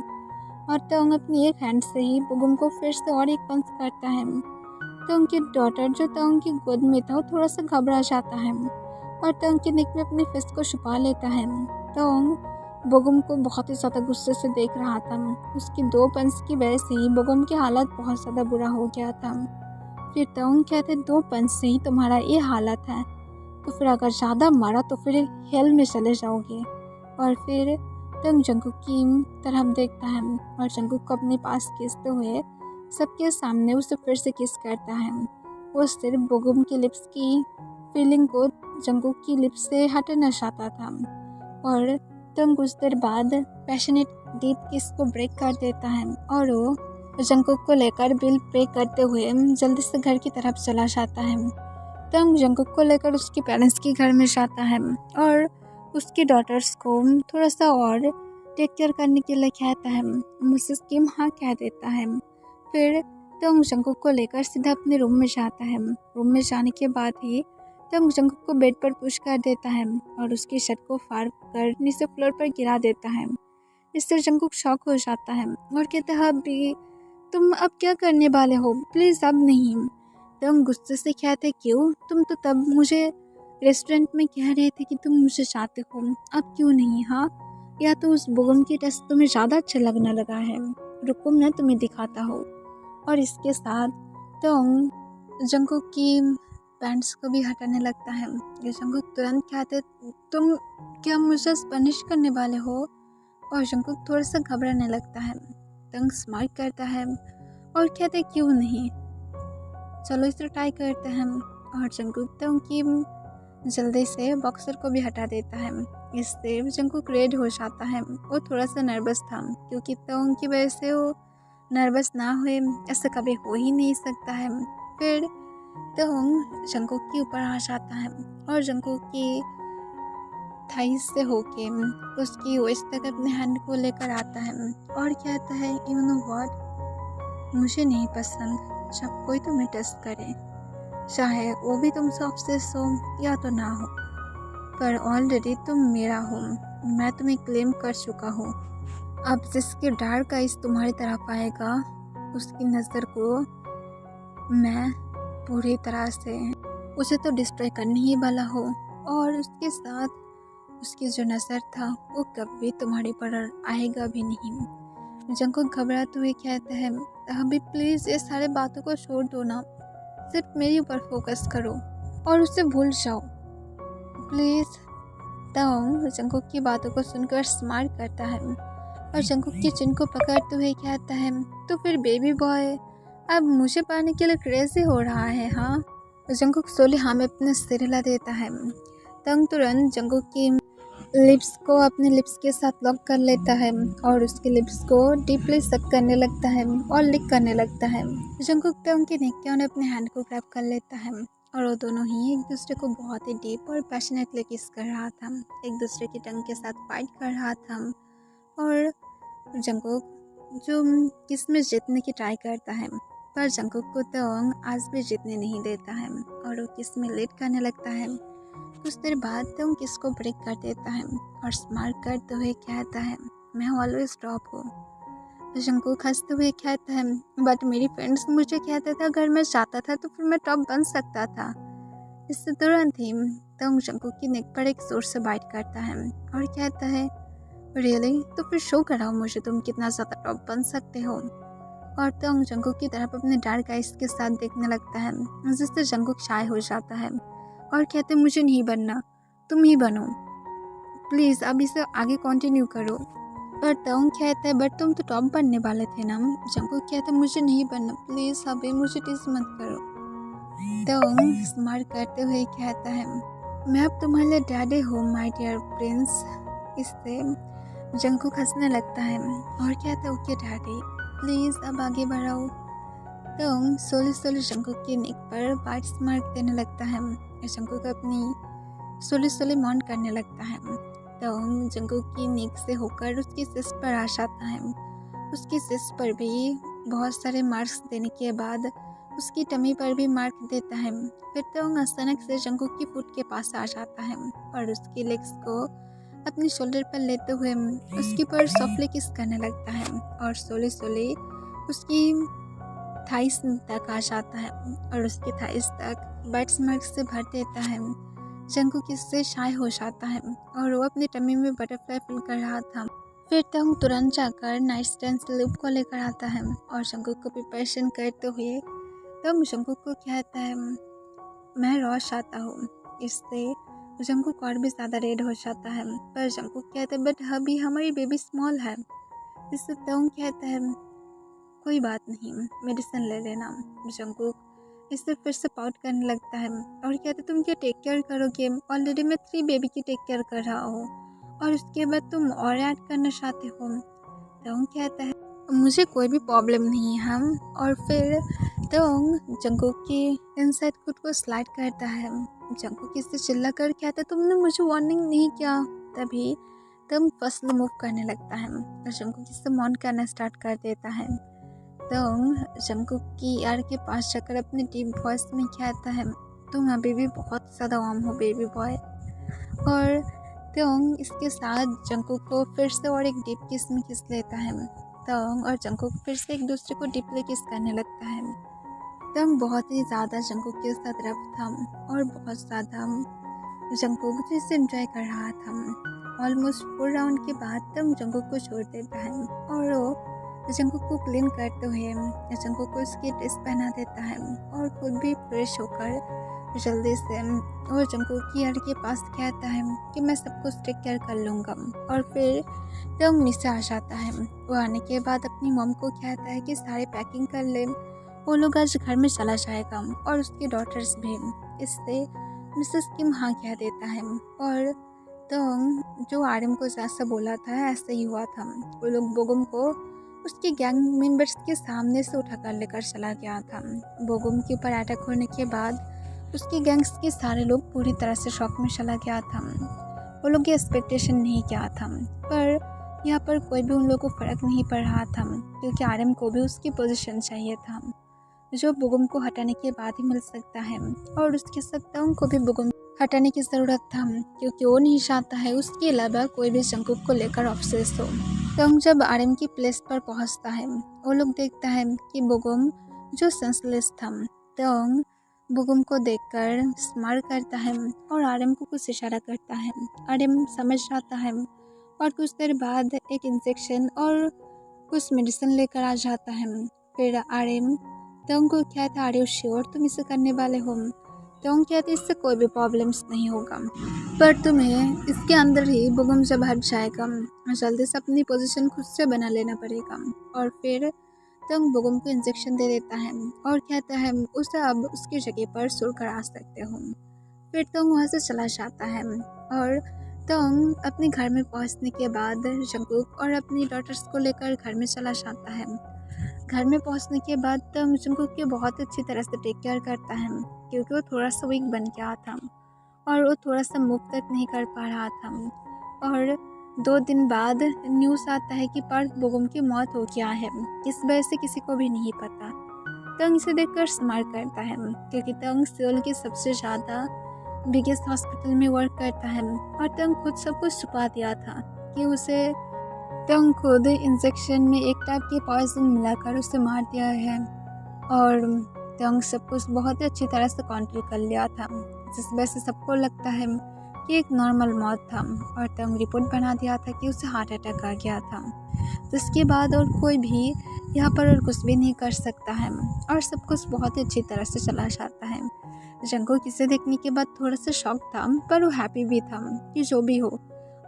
A: और तंग अपनी एक हैंड से ही बोगुम को फिर से और एक पंच करता है। तंग की डॉटर जो तंग की गोद में था वो थोड़ा सा घबरा जाता है और तंग के नेक में अपने फेस को छुपा लेता है। तंग बोगुम को बहुत ही ज़्यादा गुस्से से देख रहा था। उसकी 2 पंच की वजह से ही बोगुम की हालत बहुत ज़्यादा बुरा हो गया था। फिर तंग कहते 2 पंच से ही तुम्हारा ये हालत है, तो फिर अगर ज़्यादा मारा तो फिर हेल में चले जाओगे। और फिर तंग जंकुक की तरफ देखता है और जंकुक को अपने पास खींचते हुए सबके सामने उसे फिर से किस करता है। वो सिर्फ बोगुम की लिप्स की फीलिंग को जंकुक की लिप्स से हटाना चाहता था। और तंग कुछ देर बाद पैशनेट डीप किस को ब्रेक कर देता है और वो जंकुक को लेकर बिल पे करते हुए जल्दी से घर की तरफ चला जाता है। तंग जंकुक को लेकर उसके पेरेंट्स के घर में जाता है और उसकी डॉटर्स को थोड़ा सा और टेक केयर करने के लिए कहता है। मिसेस किम हाँ कह देता है। फिर तंग जंकुक को लेकर सीधा अपने रूम में जाता है। रूम में जाने के बाद ही तंग जंकुक को बेड पर पुश कर देता है और उसकी शर्ट को फाड़ कर नीचे फ्लोर पर गिरा देता है। इससे जंकुक शॉक हो जाता है और कहता है अभी तुम अब क्या करने वाले हो, प्लीज़ अब नहीं। तंग गुस्से से कहते क्यों, तुम तो तब मुझे रेस्टोरेंट में कह रहे थे कि तुम मुझे चाहते हो, अब क्यों नहीं। हाँ, या तो उस बोगन की टेस्ट तुम्हें ज़्यादा अच्छा लगने लगा है, रुको मैं तुम्हें दिखाता हूँ। और इसके साथ तंग जंकुक की पैंट्स को भी हटाने लगता है। ये जंकुक तुरंत कहते तुम क्या मुझे पनिश करने वाले हो, और जंकुक थोड़ा सा घबराने लगता है। तंग स्माइल करता है और कहते क्यों नहीं, चलो इसे ट्राई करते हैं। और जंकुक तंग की जल्दी से बॉक्सर को भी हटा देता है। इससे जंकुक रेड हो जाता है। वो थोड़ा सा नर्वस था क्योंकि तंग की वजह से वो नर्वस ना हुए ऐसा कभी हो ही नहीं सकता है। फिर तंग जंकुक के ऊपर आ जाता है और जंकुक की थाई से होके उसकी वेस्ट तक अपने हैंड को लेकर आता है और कहता है यू नो व्हाट, मुझे नहीं पसंद जब कोई तुम्हें टेस्ट करे, चाहे वो भी तुमसे ऑब्सेस हो या तो ना हो, पर ऑलरेडी तुम मेरा हो, मैं तुम्हें क्लेम कर चुका हूँ। अब जिसके डार्क आइज तुम्हारी तरफ आएगा उसकी नज़र को मैं पूरी तरह से उसे तो डिस्ट्रॉय करने ही वाला हो, और उसके साथ उसकी जो नज़र था वो कभी तुम्हारे पर आएगा भी नहीं। जंकुक घबराते हुए कहता है अभी प्लीज़ ये सारे बातों को छोड़ दो ना, सिर्फ मेरे ऊपर फोकस करो और उसे भूल जाओ प्लीज़। तंग जंकुक की बातों को सुनकर स्माइल करता है और जंकुक की चिन को पकड़ते हुए कहता है तो फिर बेबी बॉय अब मुझे पाने के लिए क्रेजी हो रहा है। हाँ, जंकुक सोली हाँ में अपने सिर हिला देता है। तंग तुरंत जंकुक की लिप्स को अपने लिप्स के साथ लॉक कर लेता है और उसके लिप्स को डीपली सक करने लगता है और लिक करने लगता है। जंकुक तंग के नेक के उन्हें अपने हैंड को ग्रैब कर लेता है और वो दोनों ही एक दूसरे को बहुत ही डीप और पैशनेटली किस कर रहा था, एक दूसरे की टंग के साथ फाइट कर रहा था। और जंकुक जो किस में जीतने की ट्राई करता है, पर जंकुक को तंग आज भी जीतने नहीं देता है और वो किस में लेट करने लगता है। कुछ देर बाद तंग किस को ब्रेक कर देता है और स्माइल करते हुए कहता है मैं ऑलवेज टॉप हूँ। जंकुक हंसते हुए कहता है बट मेरी फ्रेंड्स मुझे कहते थे अगर मैं चाहता था तो फिर मैं टॉप बन सकता था। इससे तुरंत ही तंग जंकुक की नेक पर एक जोर से बाइट करता है और कहता है रियली, तो फिर शो कराओ मुझे तुम कितना ज़्यादा टॉप बन सकते हो। और तंग जंकुक की तरफ अपने डार्क आइज के साथ देखने लगता है जिससे जंकुक शाय हो जाता है और कहते मुझे नहीं बनना, तुम ही बनो प्लीज़, अब इसे आगे कंटिन्यू करो। पर तंग कहता है बट तुम तो टॉप बनने वाले थे ना। जंकुक कहता है मुझे नहीं बनना, प्लीज़ अभी मुझे टीज मत करो। तंग स्मार्ट करते हुए कहता है मैं अब तुम्हारे लिए डैडी हूँ माय डियर प्रिंस। इससे जंकुक हंसने लगता है और कहता है ओके डैडी, प्लीज़ अब आगे बढ़ाओ। तंग सोली सोली जंकुक के नेक पर बाइट्स मार देने लगता है। जंकुक अपनी सोली सोली माउंट करने लगता है। तंग जंकुक की नेक से होकर उसकी सिस्ट पर आ जाता है। उसकी सिस्ट पर भी बहुत सारे मार्क्स देने के बाद उसकी टमी पर भी मार्क देता है। फिर तंग अचानक से जंकुक की फुट के पास आ जाता है और उसकी लेग्स को अपनी शोल्डर पर लेते हुए उसके पर सॉफ्टली किस करने लगता है और सोली सोली उसकी थाइस तक आ जाता है और उसकी थाइस तक बाइट्स मार्क्स से भर देता है। जंकुक इससे शाय हो जाता है और वो अपनी टमी में बटरफ्लाई फील कर रहा था। फिर तंग तुरंत जाकर नाइट स्टैंड से लूप को लेकर आता है और जंकुक को प्रिपरेशन करते हुए तब जंकुक को कहता है मैं रॉश आता हूँ। इससे जंकुक और भी ज़्यादा रेड हो जाता है, पर जंकुक कहता है बट अभी हमारी बेबी स्मॉल है। इससे तंग कहता है कोई बात नहीं, मेडिसिन ले लेना। जंकुक इससे फिर से पाउट करने लगता है और कहते तुम क्या टेक केयर करोगे, ऑलरेडी मैं 3 बेबी की टेक केयर कर रहा हूँ और उसके बाद तुम और ऐड करना चाहते हो। तंग कहता है मुझे कोई भी प्रॉब्लम नहीं है। और फिर तंग जंकुक की इनसाइड खुद को स्लाइड करता है। जंकुक इससे चिल्ला कर कहता है तुमने मुझे वार्निंग नहीं किया, तभी तंग फर्स्ट मूव करने लगता है और जंकुक इससे मॉन करना स्टार्ट कर देता है। तंग जंकुक की यार के पास जाकर अपने डीप वॉइस में कहता है, तुम अभी भी बहुत ज़्यादा वार्म हो बेबी बॉय। और तंग इसके साथ जंकुक को फिर से और एक डीप किस में किस लेता है। तंग और जंकुक फिर से एक दूसरे को डीपली किस करने लगता है। तंग बहुत ही ज़्यादा जंकुक के साथ रफ था और बहुत ज़्यादा जंकुक जिसे एंजॉय कर रहा था। ऑलमोस्ट 4 राउंड के बाद तंग जंकुक को छोड़ देता है और वो जंकुक को क्लीन करते हुए जंकुक को उसकी ड्रेस पहना देता है और खुद भी फ्रेश होकर जल्दी से और जंकुक की यार के पास कहता है कि मैं सब कुछ टेक केयर कर लूँगा। और फिर तंग नीचे आ जाता है। वो आने के बाद अपनी मॉम को कहता है कि सारे पैकिंग कर ले, वो लोग आज घर में चला जाएगा और उसकी डॉटर्स भी। इससे मिसेस किम हाँ कह देता है और तंग जो आर्यन को जैसा बोला था ऐसा ही हुआ था। वो लोग बोगुम को उसके गैंग मेंबर्स के सामने से उठाकर लेकर चला गया था। बोगुम के ऊपर अटैक होने के बाद उसके गैंग्स के सारे लोग पूरी तरह से शॉक में चला गया था। वो लोग ये एक्सपेक्टेशन नहीं किया था, पर यहाँ पर कोई भी उन लोगों को फ़र्क नहीं पड़ रहा था क्योंकि आर्यन को भी उसकी पोजीशन चाहिए था जो बोगुम को हटाने के बाद ही मिल सकता है। और उसके साथ तंग को भी बोगुम हटाने की ज़रूरत था क्योंकि वो नहीं चाहता है उसके अलावा कोई भी जंकुक को लेकर ऑब्सेस हो। तंग जब आर्यन की प्लेस पर पहुंचता है वो लोग देखता है कि बोगुम जो सेंसलेस था। तंग बोगुम को देखकर स्माइल करता है और आर्यन को कुछ इशारा करता है। आर्यन समझ जाता है और कुछ देर बाद एक इंजेक्शन और कुछ मेडिसिन लेकर आ जाता है। फिर आर्यन तंग को कहता है, आर यू श्योर तुम इसे करने वाले हो? तंग कहते इससे कोई भी प्रॉब्लम्स नहीं होगा, पर तुम्हें इसके अंदर ही बोगुम जब हट जाएगा जल्दी से अपनी पोजीशन खुद से बना लेना पड़ेगा। और फिर तंग बोगुम को इंजेक्शन दे देता है और कहता है उसे अब उसकी जगह पर सुर कर आ सकते हो। फिर तंग वहाँ से चला जाता है और तंग अपने घर में पहुँचने के बाद जंकुक और अपनी डॉटर्स को लेकर घर में चला जाता है। घर में पहुँचने के बाद तंग जंकुक के बहुत अच्छी तरह से टेक केयर करता है क्योंकि वो थोड़ा सा वीक बन गया था और वो थोड़ा सा मूव तक नहीं कर पा रहा था। और 2 दिन बाद न्यूज़ आता है कि पार्क बोगुम की मौत हो गया है। इस वजह से किसी को भी नहीं पता। तंग इसे देखकर स्माइल करता है क्योंकि तंग सियोल के सबसे ज़्यादा बिगेस्ट हॉस्पिटल में वर्क करता है और तंग खुद सब कुछ छुपा दिया था कि उसे तंग खुद इंजेक्शन में एक टाइप के पॉइजन मिलाकर उसे मार दिया है। और तंग सब कुछ बहुत ही अच्छी तरह से कंट्रोल कर लिया था जिस वजह से सबको लगता है कि एक नॉर्मल मौत था। और तंग रिपोर्ट बना दिया था कि उसे हार्ट अटैक आ गया था, जिसके बाद और कोई भी यहाँ पर और कुछ भी नहीं कर सकता है और सब कुछ बहुत ही अच्छी तरह से चला जाता है। जंकुक इसे देखने के बाद थोड़ा सा शॉक था, पर वो हैप्पी भी था कि जो भी हो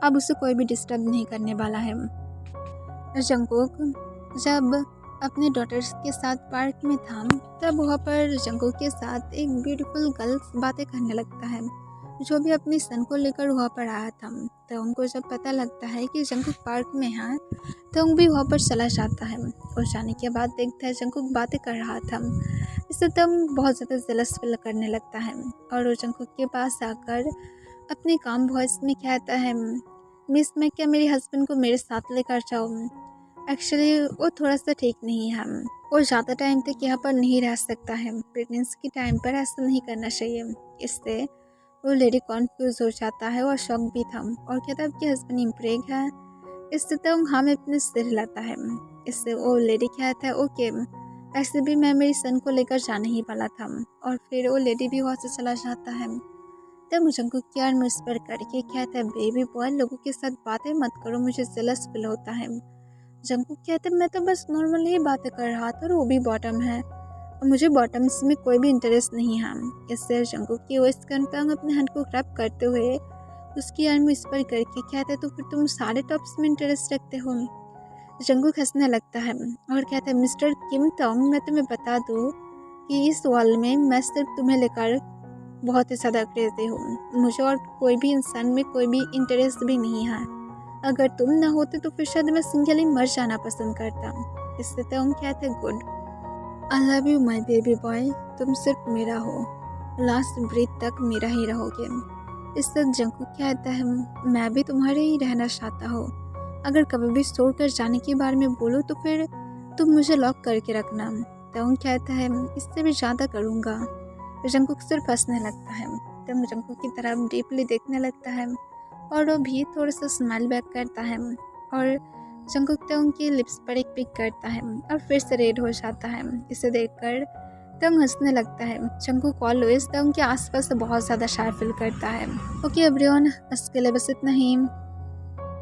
A: अब उसे कोई भी डिस्टर्ब नहीं करने वाला है। जंकुक जब अपने डॉटर्स के साथ पार्क में था तब वहाँ पर जंकुक के साथ एक ब्यूटीफुल गर्ल बातें करने लगता है जो भी अपने सन को लेकर वहाँ पर आया था। तो उनको जब पता लगता है कि जंकुक पार्क में है तो उन भी वहाँ पर चला जाता है और जाने के बाद देखता है जंकुक बातें कर रहा था। इससे तम बहुत ज़्यादा जेलस फील करने लगता है और वो जंकुक के पास आकर अपने काम वॉइस में कहता है, मिस मैं क्या मेरे हस्बैंड को मेरे साथ लेकर जाऊँ? एक्चुअली वो थोड़ा सा ठीक नहीं है, वो ज़्यादा टाइम तक यहाँ पर नहीं रह सकता है। प्रेगनेंसी के टाइम पर ऐसा नहीं करना चाहिए। इससे वो लेडी कॉन्फ्यूज़ हो जाता है और शॉक भी था और कहता है कि हस्बैंड इम्प्रेग है। इससे तो हमें अपने सिर हिलाता है। इससे वो लेडी कहता है ओके, ऐसे भी मैं मेरी सन को लेकर जाने ही वाला था। और फिर वो लेडी भी वहाँ से चला जाता है। तब मुझे केयर में उस पर करके कहता है, बेबी बॉय लोगों के साथ बातें मत करो, मुझे जेलस फील होता है। जंकुक कहते मैं तो बस नॉर्मल ही बातें कर रहा था और वो भी बॉटम है और मुझे बॉटम्स में कोई भी इंटरेस्ट नहीं है। इससे जंकुक की वॉइस कंटंग अपने हैंड को ग्रैब करते हुए उसकी आर्म इस पर करके कहते तो फिर तुम सारे टॉप्स में इंटरेस्ट रखते हो। जंकुक हंसने लगता है और कहता है, मिस्टर किम टोंग मैं तुम्हें बता दूँ कि इस वर्ल्ड में मैं सिर्फ तुम्हें लेकर बहुत ही ज़्यादा क्रेजी हूँ। मुझे और कोई भी इंसान में कोई भी इंटरेस्ट भी नहीं है। अगर तुम ना होते तो फिर शायद मैं सिंगल ही मर जाना पसंद करता। इससे तो हम कहते good, I love you my baby boy, तुम सिर्फ मेरा हो, लास्ट ब्रीथ तक मेरा ही रहोगे। इस तक जंकुक कहता है, मैं भी तुम्हारे ही रहना चाहता हूँ। अगर कभी भी स्टोर कर जाने के बारे में बोलो तो फिर तुम मुझे लॉक करके रखना। तोंग कहता है, इससे भी ज़्यादा करूँगा। जंकुक सिर्फ हंसने लगता है। तोंग जंकुक की तरफ डीपली देखने लगता है और वो भी थोड़ा सा स्माइल बैक करता है और जंकुक तोंग की लिप्स पर एक पिक करता है और फिर से रेड हो जाता है। इसे देखकर तोंग हंसने लगता है। जंकुक ऑलवेज तोंग के आसपास से बहुत ज़्यादा शाय फील करता है। ओके एवरीवन, आज के लिए बस इतना ही।